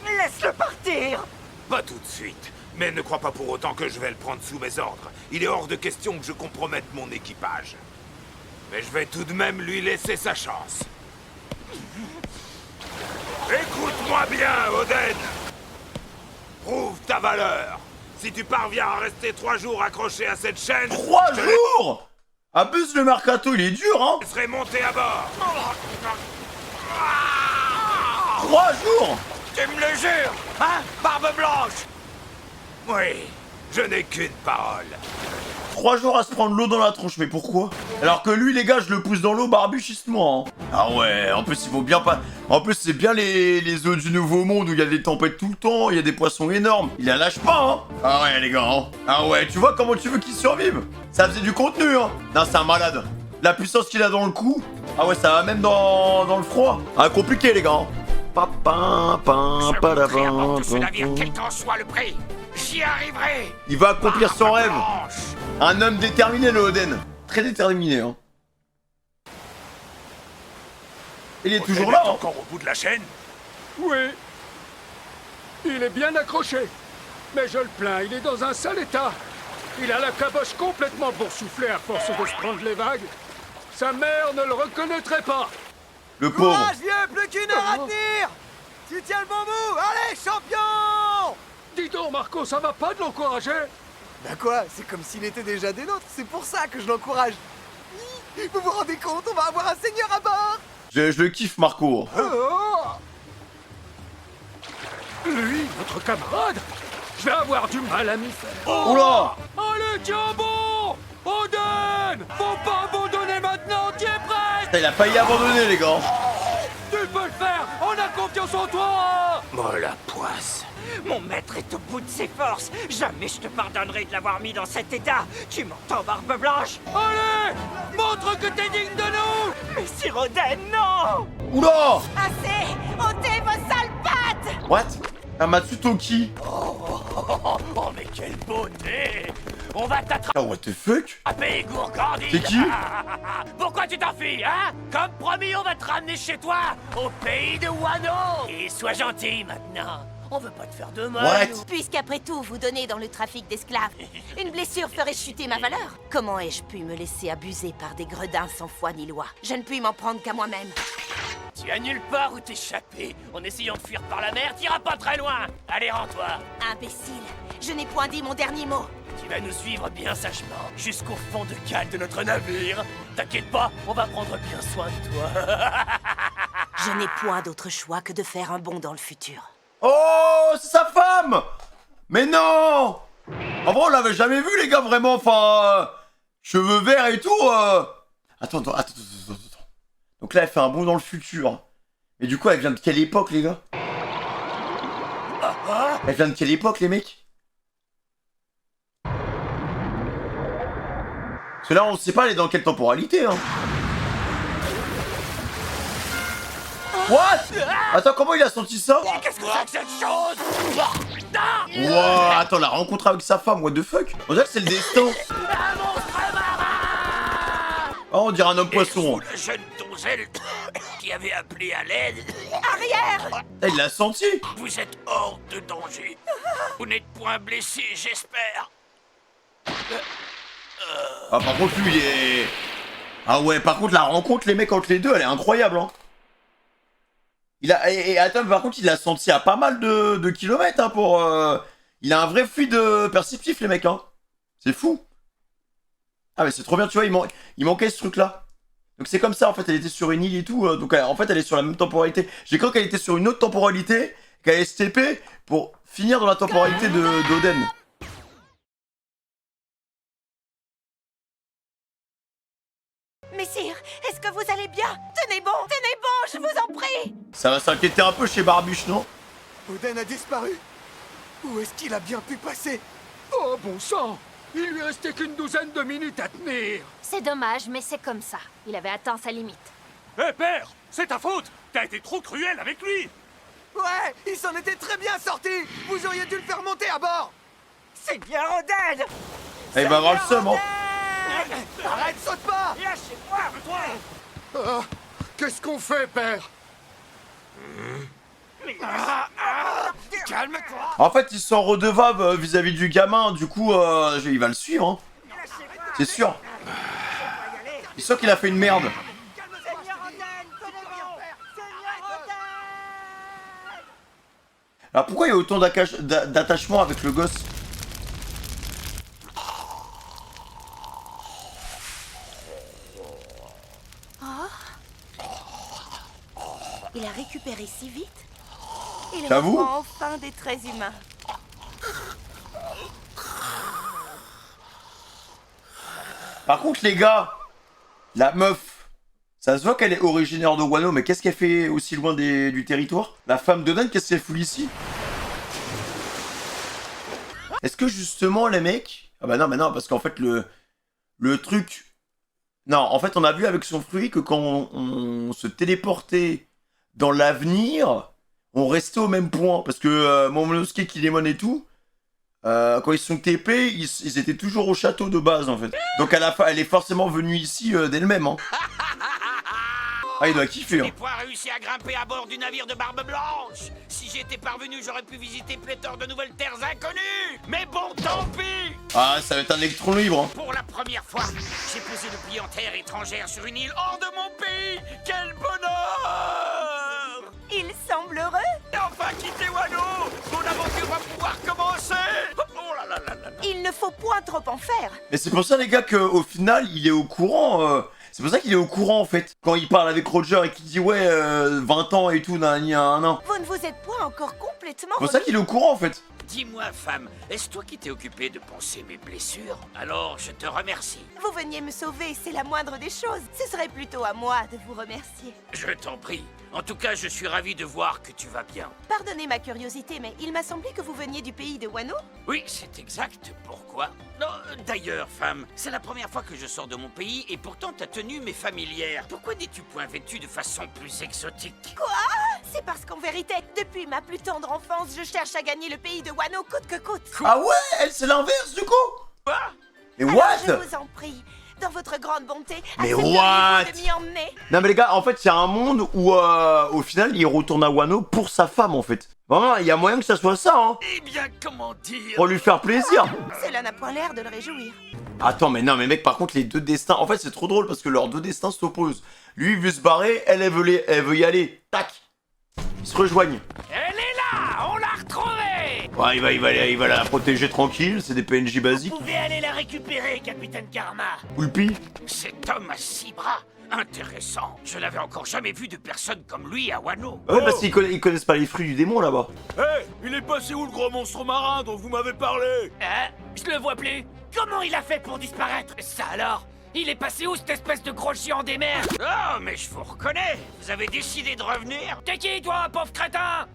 Laisse-le partir. Pas tout de suite, mais ne crois pas pour autant que je vais le prendre sous mes ordres. Il est hors de question que je compromette mon équipage. Mais je vais tout de même lui laisser sa chance. Écoute-moi bien, Oden. Prouve ta valeur. Si tu parviens à rester 3 jours accroché à cette chaîne... 3 jours? Abuse, le mercato, il est dur, hein. Je serai monté à bord. 3 jours? Tu me le jures, hein, Barbe Blanche? Oui, je n'ai qu'une parole. 3 jours à se prendre l'eau dans la tronche, mais pourquoi? Alors que lui, les gars, je le pousse dans l'eau barbuchistement, hein. Ah ouais, en plus, il faut bien pas... En plus, c'est bien les eaux du Nouveau Monde où il y a des tempêtes tout le temps, il y a des poissons énormes. Il la lâche pas, hein. Ah ouais, les gars, hein. Ah ouais, tu vois comment tu veux qu'il survive? Ça faisait du contenu, hein. Non, c'est un malade. La puissance qu'il a dans le cou. Ah ouais, ça va même dans le froid. Ah, compliqué, les gars, hein. Je voudrais apporter ce navire, quel qu'en soit le prix. J'y arriverai. Il va accomplir son Barbe rêve. Blanche. Un homme déterminé, le Oden. Très déterminé, hein. Il est toujours là, hein. Encore au bout de la chaîne? Oui. Il est bien accroché. Mais je le plains, il est dans un sale état. Il a la caboche complètement boursouflée à force de se prendre les vagues. Sa mère ne le reconnaîtrait pas. Le pauvre. Courage, vieux, plus qu'une heure à tenir. Tu tiens le bon bout. Allez, champion. Dis donc, Marco, ça va pas de l'encourager? Bah quoi, c'est comme s'il était déjà des nôtres. C'est pour ça que je l'encourage. Vous vous rendez compte, on va avoir un seigneur à bord. Je le kiffe, Marco. Lui, votre camarade? Je vais avoir du mal à m'y faire. Oula. Allez, tiens bon! Oden! Faut pas abandonner maintenant, tu es prêt? Il a failli abandonner, les gars. Tu peux le faire! On a confiance en toi! Oh la poisse. Mon maître est au bout de ses forces. Jamais je te pardonnerai de l'avoir mis dans cet état. Tu m'entends, Barbe Blanche? Allez! Montre que t'es digne de nous! Mais Sir Oden, non! Oula. Assez. Ôtez vos sales pattes. What? Un Matsutoki. Oh, mais quelle beauté. On va t'attraper, Ah, what the fuck? gourgandine. C'est qui? Pourquoi tu t'enfuis, hein? Comme promis, on va te ramener chez toi, au pays de Wano. Et sois gentil maintenant. On veut pas te faire de mal. What? Puisqu'après tout, vous donnez dans le trafic d'esclaves, une blessure ferait chuter ma valeur. Comment ai-je pu me laisser abuser par des gredins sans foi ni loi? Je ne puis m'en prendre qu'à moi-même. Tu as nulle part où t'échapper. En essayant de fuir par la mer, t'iras pas très loin. Allez, rends-toi. Imbécile, je n'ai point dit mon dernier mot. Tu vas nous suivre bien sagement jusqu'au fond de cale de notre navire. T'inquiète pas, on va prendre bien soin de toi. Je n'ai point d'autre choix que de faire un bond dans le futur. Oh, c'est sa femme. Mais non. En vrai, on l'avait jamais vu, les gars, vraiment. Enfin, cheveux verts et tout. Attends. Donc là, elle fait un bond dans le futur. Et du coup, elle vient de quelle époque, les gars? Elle vient de quelle époque, les mecs? que là, on sait pas elle est dans quelle temporalité, hein. What? Attends, comment il a senti ça? Qu'est-ce que c'est que cette chose? Wow, attends, la rencontre avec sa femme, what the fuck? On dirait que c'est le destin. Oh, on dirait un homme poisson. La jeune donzelle qui avait appelé à l'aide. Arrière! Il l'a senti. Vous êtes hors de danger. Vous n'êtes point blessé, j'espère. Ah, par contre, lui, il est... Ah ouais, par contre, la rencontre, les mecs, entre les deux, elle est incroyable, hein. Et attends, par contre, il a senti à pas mal de kilomètres, hein, pour... Il a un vrai fluide perceptif, les mecs, hein. C'est fou. Ah, mais c'est trop bien, tu vois, il manquait ce truc-là. Donc c'est comme ça, en fait, elle était sur une île et tout, donc en fait, elle est sur la même temporalité. J'ai cru qu'elle était sur une autre temporalité, qu'elle allait se TP pour finir dans la temporalité d'Oden. Messire, est-ce que vous allez bien? Tenez bon, je vous en prie! Ça va s'inquiéter un peu chez Barbuche, non? Oden a disparu. Où est-ce qu'il a bien pu passer? Oh bon sang! Il lui restait qu'une douzaine de minutes à tenir. C'est dommage, mais c'est comme ça. Il avait atteint sa limite. Hé père, c'est ta faute. T'as été trop cruel avec lui. Ouais, il s'en était très bien sorti. Vous auriez dû le faire monter à bord. Seigneur Oden! Il va avoir le seum, hein. Arrête, saute pas. Lâchez-moi, toi! Ah, qu'est-ce qu'on fait, père? Calme-toi! En fait, ils sont redevables vis-à-vis du gamin, du coup, il va le suivre, hein. C'est sûr. C'est sûr qu'il a fait une merde. Seigneur Oden, tenez bon! Seigneur Oden! Alors pourquoi il y a autant d'attachement avec le gosse? Il a récupéré si vite. Il J'avoue. reprend enfin des traits humains. Par contre, les gars, la meuf, ça se voit qu'elle est originaire de Wano, mais qu'est-ce qu'elle fait aussi loin du territoire? La femme d'Oden, qu'est-ce qu'elle fout ici? Est-ce que justement, les mecs... Ah bah non, parce qu'en fait, le truc... Non, en fait, on a vu avec son fruit que quand on se téléportait dans l'avenir, on restait au même point. Parce que Momonosuke, Kinemon et tout, quand ils sont TP, ils étaient toujours au château de base, en fait. Donc elle est forcément venue ici d'elle-même, hein. Ah, il doit kiffer, hein. Je n'ai point réussi à grimper à bord du navire de Barbe Blanche. Si j'étais parvenu, j'aurais pu visiter pléthore de nouvelles terres inconnues. Mais bon, tant pis. Ah, ça va être un électron libre, hein. Pour la première fois, j'ai posé le pied en terre étrangère sur une île hors de mon pays. Quel bonheur! Il semble heureux. Et enfin quitter Wano. Mon aventure va pouvoir commencer. Oh là là là là. Il ne faut point trop en faire. Et c'est pour ça, les gars, qu'au final, il est au courant. C'est pour ça qu'il est au courant, en fait. Quand il parle avec Roger et qu'il dit, ouais, 20 ans et tout, nan, un an. Vous ne vous êtes point encore complètement... C'est pour ça qu'il est au courant, en fait. Dis-moi, femme, est-ce toi qui t'es occupé de penser mes blessures? Alors, je te remercie. Vous veniez me sauver, c'est la moindre des choses. Ce serait plutôt à moi de vous remercier. Je t'en prie. En tout cas, je suis ravi de voir que tu vas bien. Pardonnez ma curiosité, mais il m'a semblé que vous veniez du pays de Wano. Oui, c'est exact. Pourquoi? Non, d'ailleurs, femme, c'est la première fois que je sors de mon pays et pourtant ta tenue m'est familière. Pourquoi n'es-tu point vêtue de façon plus exotique? Quoi? C'est parce qu'en vérité, depuis ma plus tendre enfance, je cherche à gagner le pays de Wano coûte que coûte. Ah ouais, elle, c'est l'inverse, du coup. Quoi? Mais Alors, what? je vous en prie, dans votre grande bonté, Mais accepteriez-vous what? de m'y emmener? Non, mais les gars, en fait, il y a un monde où, au final, il retourne à Wano pour sa femme, en fait. Vraiment, il y a moyen que ça soit ça, hein. Eh bien, comment dire? Pour lui faire plaisir. Cela n'a point l'air de le réjouir. Attends, mais non, mais mec, par contre, les deux destins... En fait, c'est trop drôle parce que leurs deux destins s'opposent. Lui, il veut se barrer, elle veut y aller. Tac. Ils se rejoignent. Elle est là! On l'a retrouvée! Ouais, il va la protéger tranquille, c'est des PNJ basiques. Vous pouvez aller la récupérer, capitaine Karma. Poulpi. Cet homme à 6 bras, intéressant. Je n'avais encore jamais vu de personne comme lui à Wano. Ouais, parce qu'ils connaissent pas les fruits du démon, là-bas. Hé, il est passé où le gros monstre marin dont vous m'avez parlé? Hein? Je le vois plus. Comment il a fait pour disparaître? Ça alors? Il est passé où, cette espèce de gros géant des mers? Oh, mais je vous reconnais. Vous avez décidé de revenir? T'es qui, toi, pauvre crétin?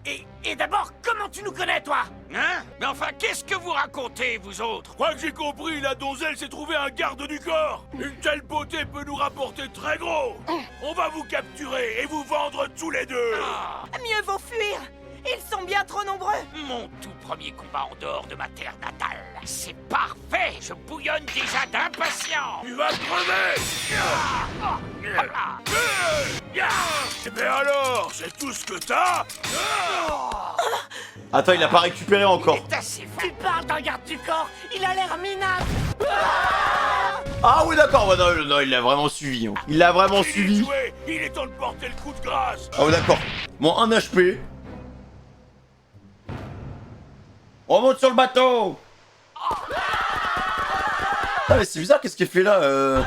Et d'abord, comment tu nous connais, toi? Hein? Mais enfin, qu'est-ce que vous racontez, vous autres? Je crois que j'ai compris, la donzelle s'est trouvée un garde du corps. Une telle beauté peut nous rapporter très gros. On va vous capturer et vous vendre tous les deux. Mieux vaut fuir. Ils sont bien trop nombreux. Mon tout premier combat en dehors de ma terre natale. C'est parfait. Je bouillonne déjà d'impatience. Tu vas crever. Mais alors, c'est tout ce que t'as? Attends, il a pas récupéré encore. Tu parles d'un garde du corps, il a l'air minable. Ah oui d'accord, ouais, non, il l'a vraiment suivi. Hein. Il l'a vraiment suivi. Il est temps de porter le coup de grâce. Ah oui d'accord. Bon, 1 HP. On monte sur le bateau. Ah mais c'est bizarre, qu'est-ce qu'il fait là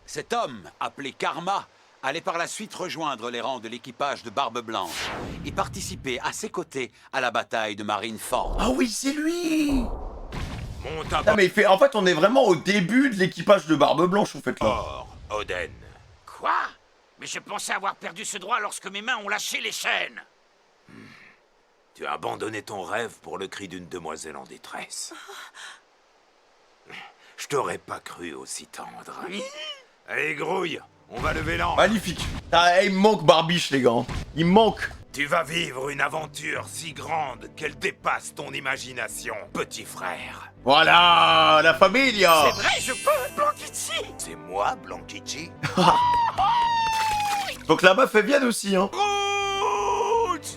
Cet homme, appelé Karma, allait par la suite rejoindre les rangs de l'équipage de Barbe Blanche et participer à ses côtés à la bataille de Marineford. Ah oui, c'est lui. Monte à Non mais il fait... En fait, on est vraiment au début de l'équipage de Barbe Blanche, en fait, là. bord, Oden. Quoi? Mais je pensais avoir perdu ce droit lorsque mes mains ont lâché les chaînes. Tu as abandonné ton rêve pour le cri d'une demoiselle en détresse. Je t'aurais pas cru aussi tendre. Allez, grouille, on va lever l'ancre. Magnifique. Ah, il me manque Barbiche, les gars. Il me manque. Tu vas vivre une aventure si grande qu'elle dépasse ton imagination, petit frère. Voilà, la familia. C'est vrai, je peux, Blanchichi. C'est moi, Blanchichi. Faut que la meuf elle vienne aussi, hein.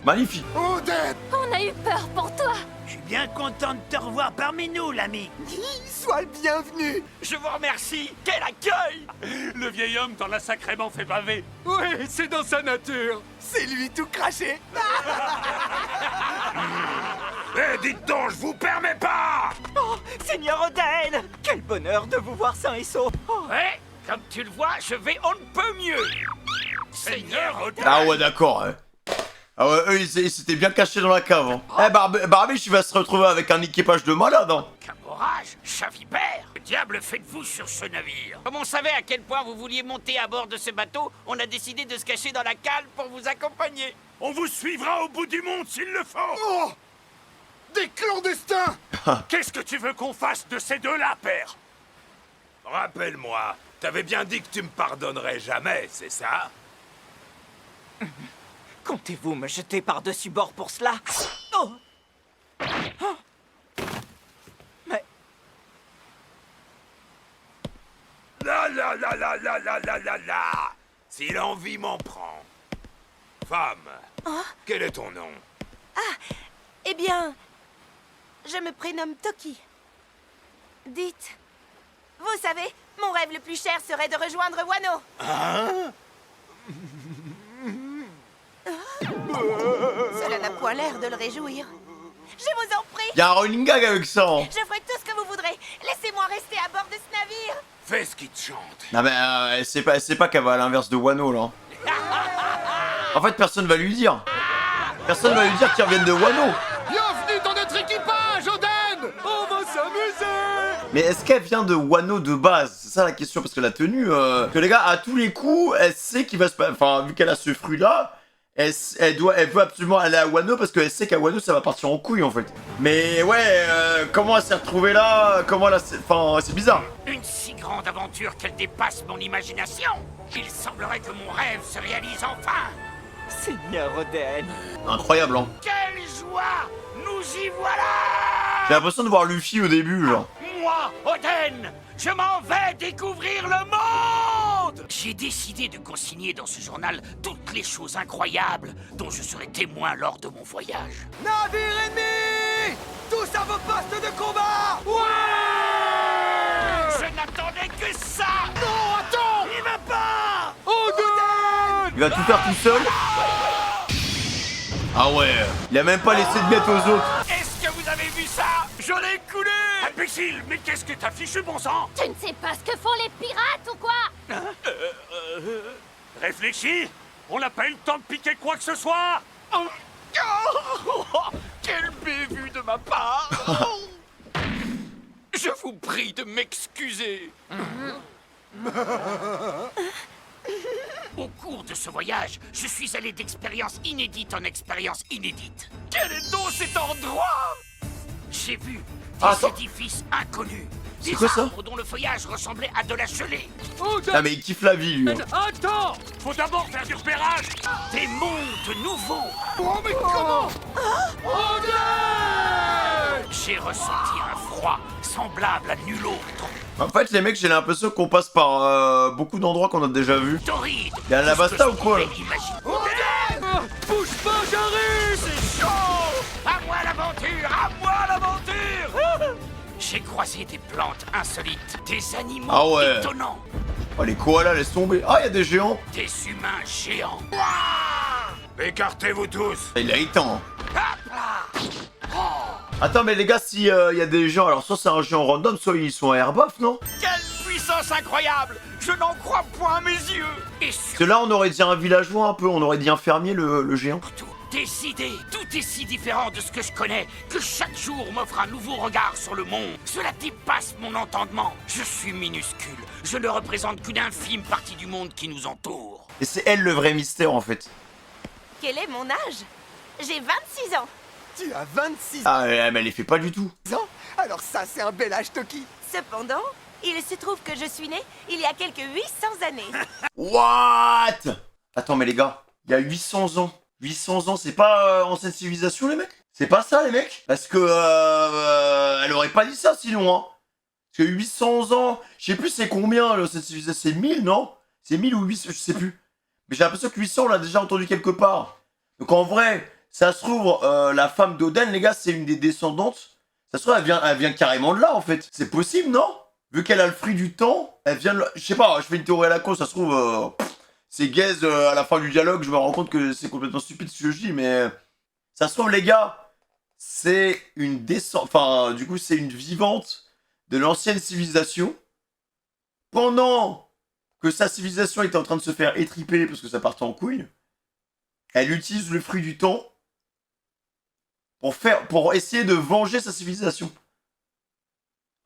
Magnifique. Oden! On a eu peur pour toi. Je suis bien content de te revoir parmi nous, l'ami. Sois le bienvenu. Je vous remercie. Quel accueil! Le vieil homme t'en a sacrément fait baver. Oui, c'est dans sa nature. C'est lui tout craché. Eh, dites donc, je vous permets pas! Oh, Seigneur Oden! Quel bonheur de vous voir sain et sauf. Oh. Ouais, comme tu le vois, je vais on ne peut mieux. Seigneur Oden. Ah ouais, d'accord, hein. Ah ouais, eux, ils s'étaient bien cachés dans la cave, hein. Eh, Barbiche, il va se retrouver avec un équipage de malades, hein. Orage, chavipère. Que diable faites-vous sur ce navire? Comme on savait à quel point vous vouliez monter à bord de ce bateau, on a décidé de se cacher dans la cale pour vous accompagner. On vous suivra au bout du monde s'il le faut. Oh! Des clandestins! Qu'est-ce que tu veux qu'on fasse de ces deux-là, père? Rappelle-moi, t'avais bien dit que tu me pardonnerais jamais, c'est ça? Comptez-vous me jeter par-dessus bord pour cela? Oh! Oh! Mais... La. Si l'envie m'en prend. Femme, quel est ton nom? Eh bien, je me prénomme Toki. Dites, vous savez, mon rêve le plus cher serait de rejoindre Wano. Hein? Cela n'a point l'air de le réjouir. Je vous en prie. Y'a un running gag avec ça, hein. Je ferai tout ce que vous voudrez. Laissez-moi rester à bord de ce navire. Fais ce qui te chante. Non mais elle sait pas qu'elle va à l'inverse de Wano, là. En fait, personne va lui dire. Personne va lui dire qu'ils reviennent de Wano. Bienvenue dans notre équipage, Oden! On va s'amuser. Mais est-ce qu'elle vient de Wano de base? C'est ça la question, parce que la tenue... Que les gars, à tous les coups, elle sait qu'il va se passer... Enfin, vu qu'elle a ce fruit-là, elle veut absolument aller à Wano, parce qu'elle sait qu'à Wano, ça va partir en couille, en fait. Mais ouais, comment elle s'est retrouvée là? Comment elle a... Enfin, c'est bizarre. Une si grande aventure qu'elle dépasse mon imagination. Il semblerait que mon rêve se réalise enfin. Seigneur Oden. Incroyable, hein. Quelle joie! Nous y voilà! J'ai l'impression de voir Luffy au début, genre. Moi, Oden, je m'en vais découvrir le monde! J'ai décidé de consigner dans ce journal toutes les choses incroyables dont je serai témoin lors de mon voyage. Navire ennemi! Tous à vos postes de combat! Je n'attendais que ça! Non, attends! Il va pas! Il va tout faire tout seul. Ah ouais. Il a même pas laissé de miettes aux autres. Est-ce que vous avez vu ça? Je l'ai coulé! Imbécile, mais qu'est-ce que t'as fichu, bon sang? Tu ne sais pas ce que font les pirates ou quoi? Réfléchis. On n'a pas eu le temps de piquer quoi que ce soit. Quelle bévue de ma part! Je vous prie de m'excuser. Au cours de ce voyage, je suis allé d'expérience inédite en expérience inédite. Quel est donc cet endroit? J'ai vu des édifices inconnus. Des arbres dont le feuillage ressemblait à de la gelée. Ah mais il kiffe la vie lui. Attends! Faut d'abord faire du repérage! Des mondes nouveaux! Oh mais comment? J'ai ressenti un froid semblable à nul autre. En fait les mecs j'ai l'impression qu'on passe par beaucoup d'endroits qu'on a déjà vus. Torride! Y'a la basta ou quoi là? Bouge pas, j'arrive! C'est chaud! À moi l'aventure! À moi l'aventure! J'ai croisé des plantes insolites, des animaux étonnants. Oh les koalas laisse tomber. Ah y'a des géants. Des humains géants. Écartez-vous tous. Il a éteint. Attends mais les gars si y a des géants, alors soit c'est un géant random, soit ils sont à airbuff non? Quelle puissance incroyable! Je n'en crois point à mes yeux! Et Parce que là on aurait dit un villageois un peu, on aurait dit un fermier le géant. des idées, tout est si différent de ce que je connais que chaque jour m'offre un nouveau regard sur le monde. Cela dépasse mon entendement. Je suis minuscule, je ne représente qu'une infime partie du monde qui nous entoure. Et c'est elle le vrai mystère en fait. Quel est mon âge? J'ai 26 ans. Tu as 26 ans? Ah mais elle les fait pas du tout. Alors ça, c'est un bel âge, Toki. Cependant, il se trouve que je suis née il y a quelques 800 années. What? Attends mais les gars, il y a 800 ans. 800 ans, c'est pas ancienne civilisation les mecs? C'est pas ça les mecs? Parce que elle aurait pas dit ça sinon hein. Parce que 800 ans, je sais plus c'est combien cette civilisation, c'est 1000 non? C'est 1000 ou 800, je sais plus. Mais j'ai l'impression que 800 on l'a déjà entendu quelque part. Donc en vrai, ça se trouve, la femme d'Oden les gars c'est une des descendantes. Ça se trouve elle vient carrément de là en fait. C'est possible non? Vu qu'elle a le fruit du temps, elle vient de là. Je sais pas, je fais une théorie à la con, ça se trouve... c'est gaze à la fin du dialogue, je me rends compte que c'est complètement stupide ce que je dis, mais... Ça se trouve, les gars, c'est une descendante... Enfin, du coup, c'est une vivante de l'ancienne civilisation. Pendant que sa civilisation était en train de se faire étriper parce que ça partait en couille, elle utilise le fruit du temps pour essayer de venger sa civilisation.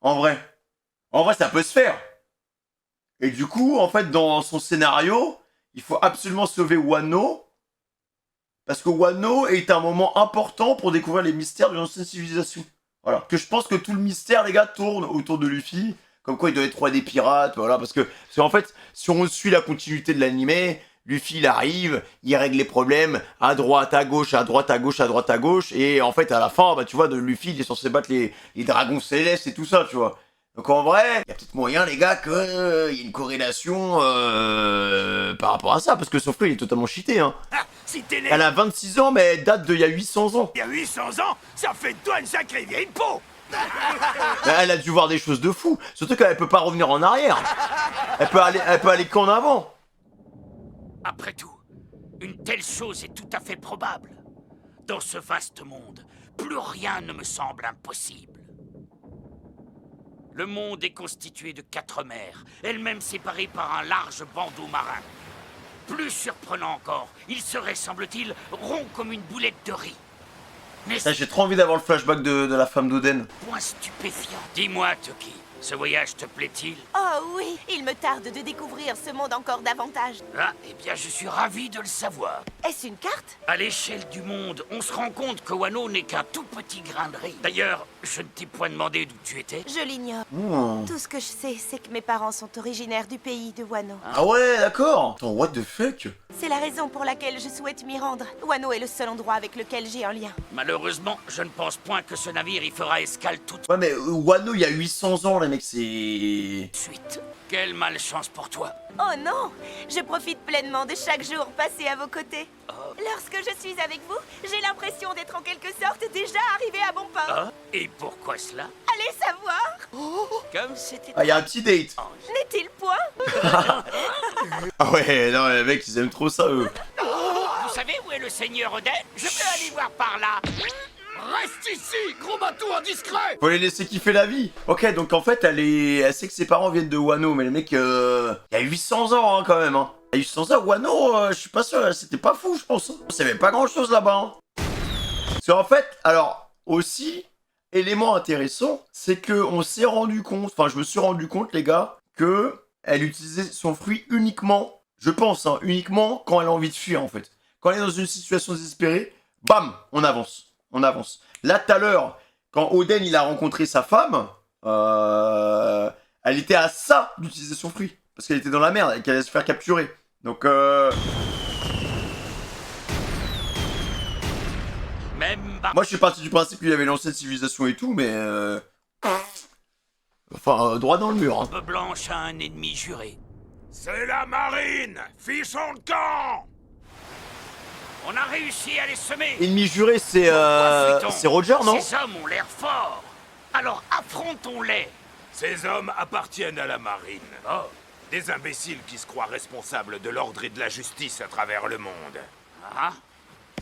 En vrai, ça peut se faire. Et du coup, en fait, dans son scénario... Il faut absolument sauver Wano. Parce que Wano est un moment important pour découvrir les mystères de l'ancienne civilisation. Voilà. Que je pense que tout le mystère, les gars, tourne autour de Luffy. Comme quoi il doit être roi des pirates. Voilà. Parce qu'en fait, si on suit la continuité de l'animé, Luffy, il arrive, il règle les problèmes à droite, à gauche, à droite, à gauche, à droite, à gauche. Et en fait, à la fin, bah, tu vois, de Luffy, il est censé battre les dragons célestes et tout ça, tu vois. Donc en vrai, il y a peut-être moyen les gars qu'il y ait une corrélation par rapport à ça, parce que sauf que il est totalement cheaté hein. Ah, si t'es né... Elle a 26 ans mais elle date d'il y a 800 ans. Il y a 800 ans, ça fait de toi une sacrée vieille peau. Elle a dû voir des choses de fou, surtout qu'elle peut pas revenir en arrière. Elle peut aller qu'en avant. Après tout, une telle chose est tout à fait probable. Dans ce vaste monde, plus rien ne me semble impossible. Le monde est constitué de 4 mers, elles-mêmes séparées par un large bandeau marin. Plus surprenant encore, il serait, semble-t-il, rond comme une boulette de riz. J'ai trop envie d'avoir le flashback de la femme d'Oden. Point stupéfiant. Dis-moi, Toki, ce voyage te plaît-il? Oh oui, il me tarde de découvrir ce monde encore davantage. Ah, eh bien, je suis ravi de le savoir. Est-ce une carte? À l'échelle du monde, on se rend compte que Wano n'est qu'un tout petit grain de riz. D'ailleurs, je ne t'ai point demandé d'où tu étais. Je l'ignore. Mmh. Tout ce que je sais, c'est que mes parents sont originaires du pays de Wano. Ah ouais, d'accord. Attends, what the fuck? C'est la raison pour laquelle je souhaite m'y rendre. Wano est le seul endroit avec lequel j'ai un lien. Malheureusement, je ne pense point que ce navire y fera escale toute... Ouais mais Wano il y a 800 ans les mecs, c'est... Suite. Quelle malchance pour toi. Oh non! Je profite pleinement de chaque jour passé à vos côtés. Lorsque je suis avec vous, j'ai l'impression d'être en quelque sorte déjà arrivé à bon port. Ah, et pourquoi cela? Allez savoir! Comme c'était... Ah, il y a un petit date. N'est-il point? Ah ouais, non, les mecs, ils aiment trop ça, eux. Vous savez où est le seigneur Oden? Je peux aller voir par là. Reste ici, gros bateau indiscret! Faut les laisser kiffer la vie. Ok, donc en fait, elle sait que ses parents viennent de Wano, mais les mecs, il y a 800 ans, hein, quand même, hein. Il y a 800 ans, Wano, je suis pas sûr, c'était pas fou, je pense. On savait pas grand-chose là-bas, hein. Parce qu'en fait, alors, aussi, élément intéressant, c'est que on s'est rendu compte, enfin je me suis rendu compte les gars, que elle utilisait son fruit uniquement, je pense, hein, uniquement quand elle a envie de fuir en fait. Quand elle est dans une situation désespérée, bam, on avance, on avance. Là tout à l'heure, quand Oden il a rencontré sa femme, elle était à ça d'utiliser son fruit. Parce qu'elle était dans la merde et qu'elle allait se faire capturer. Donc moi je suis parti du principe qu'il y avait l'ancienne civilisation et tout, mais enfin, droit dans le mur. Hein. Barbe Blanche a un ennemi juré. C'est la marine! Fichons le camp! On a réussi à les semer! Ennemi juré, c'est Roger, non? Ces hommes ont l'air forts! Alors affrontons-les! Ces hommes appartiennent à la marine. Oh. Des imbéciles qui se croient responsables de l'ordre et de la justice à travers le monde. Ah?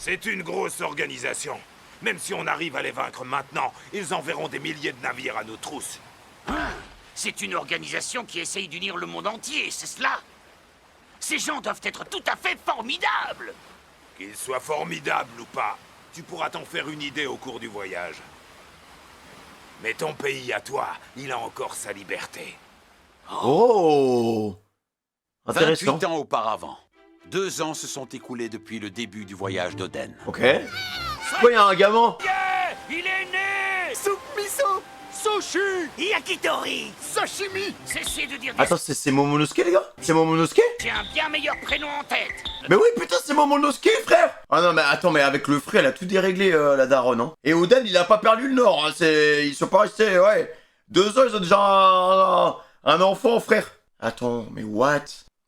C'est une grosse organisation. Même si on arrive à les vaincre maintenant, ils enverront des milliers de navires à nos trousses. Ah, c'est une organisation qui essaye d'unir le monde entier, c'est cela? Ces gens doivent être tout à fait formidables! Qu'ils soient formidables ou pas, tu pourras t'en faire une idée au cours du voyage. Mais ton pays à toi, il a encore sa liberté. Oh, intéressant. 28 ans auparavant. 2 ans se sont écoulés depuis le début du voyage d'Oden. Ok. Quoi, il y a un gamin? Yeah, il est né! Soup miso, sushi, Yakitori, sashimi. Cessez de dire des... Attends, c'est Momonosuke les gars? C'est Momonosuke? J'ai un bien meilleur prénom en tête. Mais oui, putain, c'est Momonosuke, frère! Ah non, mais attends, mais avec le frère, elle a tout déréglé, la daronne, hein. Et Oden, il a pas perdu le nord, hein. Ils sont pas restés, ouais. 2 ans, ils ont déjà un enfant, frère. Attends, mais what?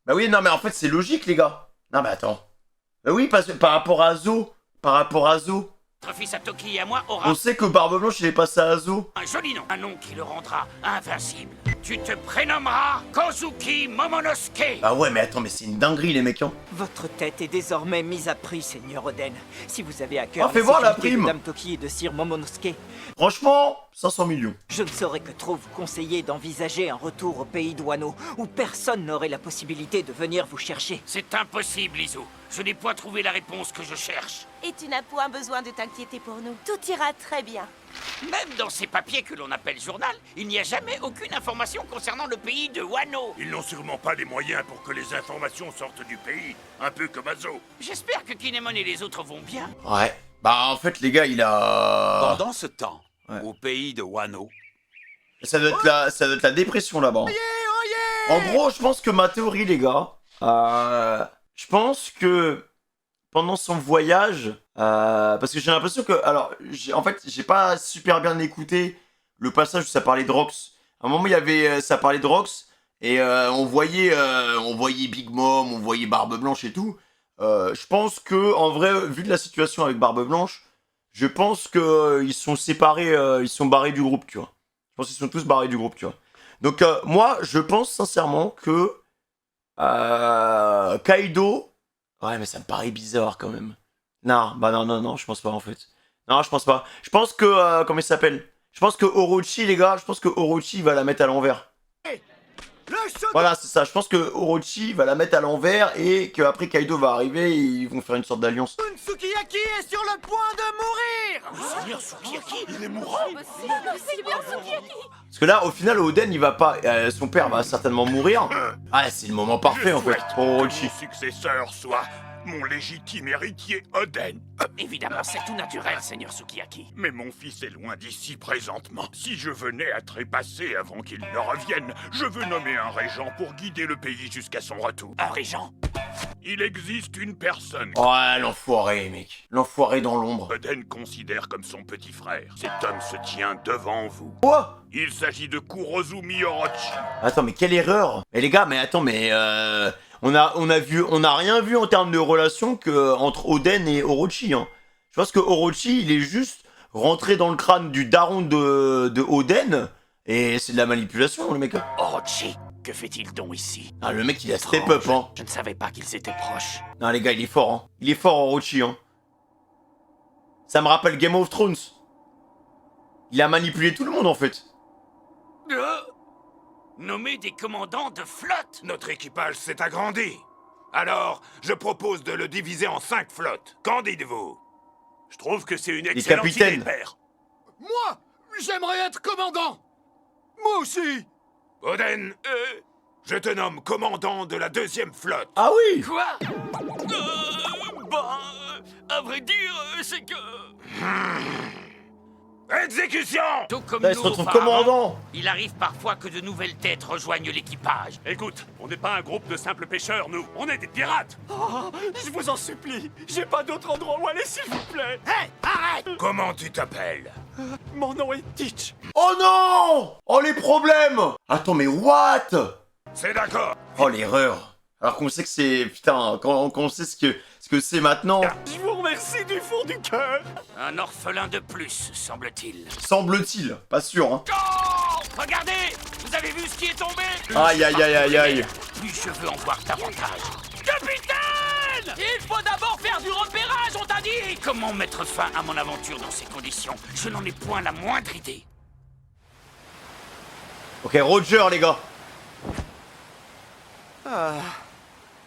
Bah oui, non, mais en fait, c'est logique, les gars. Non, mais attends. Bah oui, parce que par rapport à Zo, Notre fils à Toki et à moi aura on sait que Barbe Blanche, il est passé à Zo. un joli nom. Un nom qui le rendra invincible. Tu te prénommeras Kozuki Momonosuke. Bah ouais, mais attends, mais c'est une dinguerie, les mecs, hein. Votre tête est désormais mise à prix, Seigneur Oden. Si vous avez à cœur fais voir la sécurité prime. de Dame Toki et de Sir Momonosuke, Franchement, 500 millions. je ne saurais que trop vous conseiller d'envisager un retour au pays de Wano, où personne n'aurait la possibilité de venir vous chercher. C'est impossible, Izo. Je n'ai point trouvé la réponse que je cherche. Et tu n'as point besoin de t'inquiéter pour nous. Tout ira très bien. Même dans ces papiers que l'on appelle journal, il n'y a jamais aucune information concernant le pays de Wano. Ils n'ont sûrement pas les moyens pour que les informations sortent du pays, un peu comme Azo. J'espère que Kinemon et les autres vont bien. Ouais. Bah en fait, les gars, il a... Pendant ce temps, au pays de Wano, Ça doit être la dépression là-bas. En gros, je pense que ma théorie, les gars, je pense que pendant son voyage, parce que j'ai l'impression que, alors, en fait, j'ai pas super bien écouté le passage où ça parlait de Rox. À un moment, il y avait, ça parlait de Rox, et on voyait Big Mom, on voyait Barbe Blanche et tout. Je pense que, en vrai, vu de la situation avec Barbe Blanche, je pense que ils sont séparés, ils sont barrés du groupe, tu vois. Je pense qu'ils sont tous barrés du groupe, tu vois. Donc, moi, je pense sincèrement que Kaido... Ouais, mais ça me paraît bizarre, quand même. Non, bah non, je pense pas, en fait. Non, je pense pas. Je pense que... comment il s'appelle? Je pense que Orochi, les gars, je pense que Orochi va la mettre à l'envers. Voilà, c'est ça. Je pense que Orochi va la mettre à l'envers et qu'après Kaido va arriver et ils vont faire une sorte d'alliance. Sukiyaki est sur le point de mourir. Seigneur Sukiyaki, Il est mourant. C'est bien Sukiyaki. Parce que là, au final, Oden, il va pas... son père va certainement mourir. Ah, c'est le moment parfait, en fait, pour Orochi. Mon successeur soit mon légitime héritier Oden. évidemment, c'est tout naturel, Seigneur Sukiyaki. Mais mon fils est loin d'ici présentement. Si je venais à trépasser avant qu'il ne revienne, je veux nommer un régent pour guider le pays jusqu'à son retour. Un régent? Il existe une personne Ouais, l'enfoiré, mec. L'enfoiré dans l'ombre. Oden considère comme son petit frère. Cet homme se tient devant vous. Quoi? Il s'agit de Kurozumi Orochi. Attends, mais quelle erreur! Mais les gars, mais attends, mais on a rien vu en termes de relation que entre Oden et Orochi. Hein. Je pense que Orochi, il est juste rentré dans le crâne du daron de Oden et c'est de la manipulation, le mec. Orochi, que fait-il donc ici? Ah, le mec, il a step up, hein. Je ne savais pas qu'ils étaient proches. Non, les gars, il est fort, hein. Il est fort, Orochi, hein. Ça me rappelle Game of Thrones. Il a manipulé tout le monde, en fait. Nommer des commandants de flotte? Notre équipage s'est agrandi. Alors, je propose de le diviser en 5 flottes. Qu'en dites-vous? Je trouve que c'est une Les excellente idée, capitaines. père. Moi, J'aimerais être commandant. Moi aussi. Oden, je te nomme commandant de la 2e flotte. Ah oui. Quoi à vrai dire, c'est que... Exécution! Tout comme Là, il nous se retrouve auparavant, commandant. il arrive parfois que de nouvelles têtes rejoignent l'équipage. Écoute, on n'est pas un groupe de simples pêcheurs, nous. On est des pirates. Oh, je vous en supplie. J'ai pas d'autre endroit où aller, s'il vous plaît. Hé, arrête! Comment tu t'appelles? Mon nom est Teach. Oh non! Oh les problèmes! Attends mais what? C'est d'accord. Oh l'erreur. Alors qu'on sait que c'est... Putain, quand on sait ce que c'est maintenant... Je vous remercie du fond du cœur. Un orphelin de plus, semble-t-il. Semble-t-il. Pas sûr, hein. Oh! Regardez! Vous avez vu ce qui est tombé? Aïe aïe aïe aïe aïe. Plus je veux en voir davantage. Capitaine! Il faut d'abord faire du repérage, on t'a dit! Comment mettre fin à mon aventure dans ces conditions? Je n'en ai point la moindre idée. Ok, Roger les gars. Ah,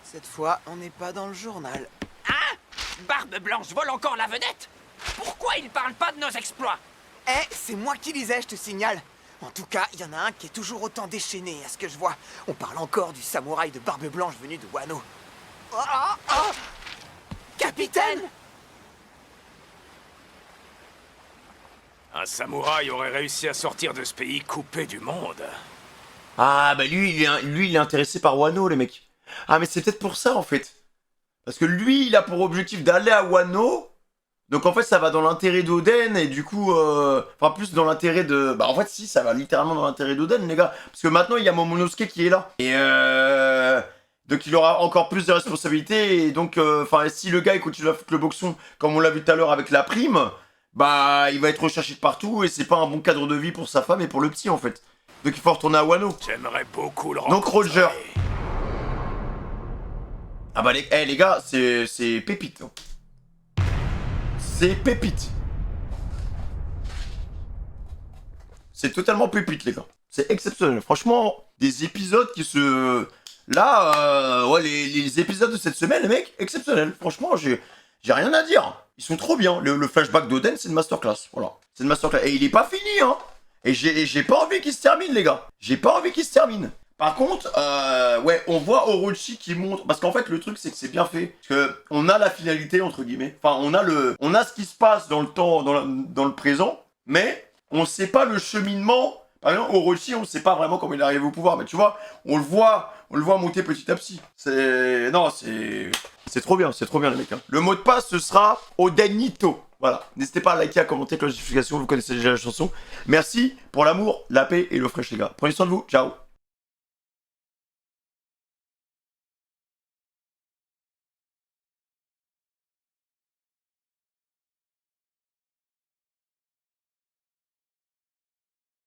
cette fois, on n'est pas dans le journal. Hein? Barbe Blanche vole encore la vedette? Pourquoi il parle pas de nos exploits? Eh, c'est moi qui lisais, je te signale. En tout cas, il y en a un qui est toujours autant déchaîné, à ce que je vois. On parle encore du samouraï de Barbe Blanche venu de Wano. Capitaine! Un samouraï aurait réussi à sortir de ce pays coupé du monde. Ah bah lui il est intéressé par Wano les mecs. Ah mais c'est peut-être pour ça en fait. Parce que lui il a pour objectif d'aller à Wano. Donc en fait ça va dans l'intérêt d'Oden et du coup... Enfin plus dans l'intérêt de... Bah en fait si ça va littéralement dans l'intérêt d'Oden les gars. Parce que maintenant il y a Momonosuke qui est là. Et donc il aura encore plus de responsabilités et donc... Enfin si le gars il continue à foutre le boxon comme on l'a vu tout à l'heure avec la prime... Bah il va être recherché de partout et c'est pas un bon cadre de vie pour sa femme et pour le petit en fait. Donc il faut retourner à Wano. J'aimerais beaucoup le Donc Roger. Ah bah les gars, c'est pépite. Hein. C'est pépite. C'est totalement pépite les gars. C'est exceptionnel. Franchement, des épisodes qui se... Là, ouais, les épisodes de cette semaine, les mecs, exceptionnels. Franchement, j'ai rien à dire. Ils sont trop bien. Le flashback d'Oden, c'est une masterclass. Voilà. C'est une masterclass. Et il est pas fini, hein. Et j'ai pas envie qu'il se termine, les gars. J'ai pas envie qu'il se termine. Par contre, ouais, on voit Orochi qui montre... Parce qu'en fait, le truc, c'est que c'est bien fait. Parce que on a la finalité, entre guillemets. Enfin, on a ce qui se passe dans le temps, dans le présent. Mais on sait pas le cheminement. Par exemple, Orochi, on sait pas vraiment comment il arrive au pouvoir. Mais tu vois, on le voit monter petit à petit. Non, c'est trop bien, les mecs. Hein. Le mot de passe, ce sera Odenito. Voilà. N'hésitez pas à liker, à commenter, cloche de notification. Vous connaissez déjà la chanson. Merci pour l'amour, la paix et le fraîche, les gars. Prenez soin de vous. Ciao.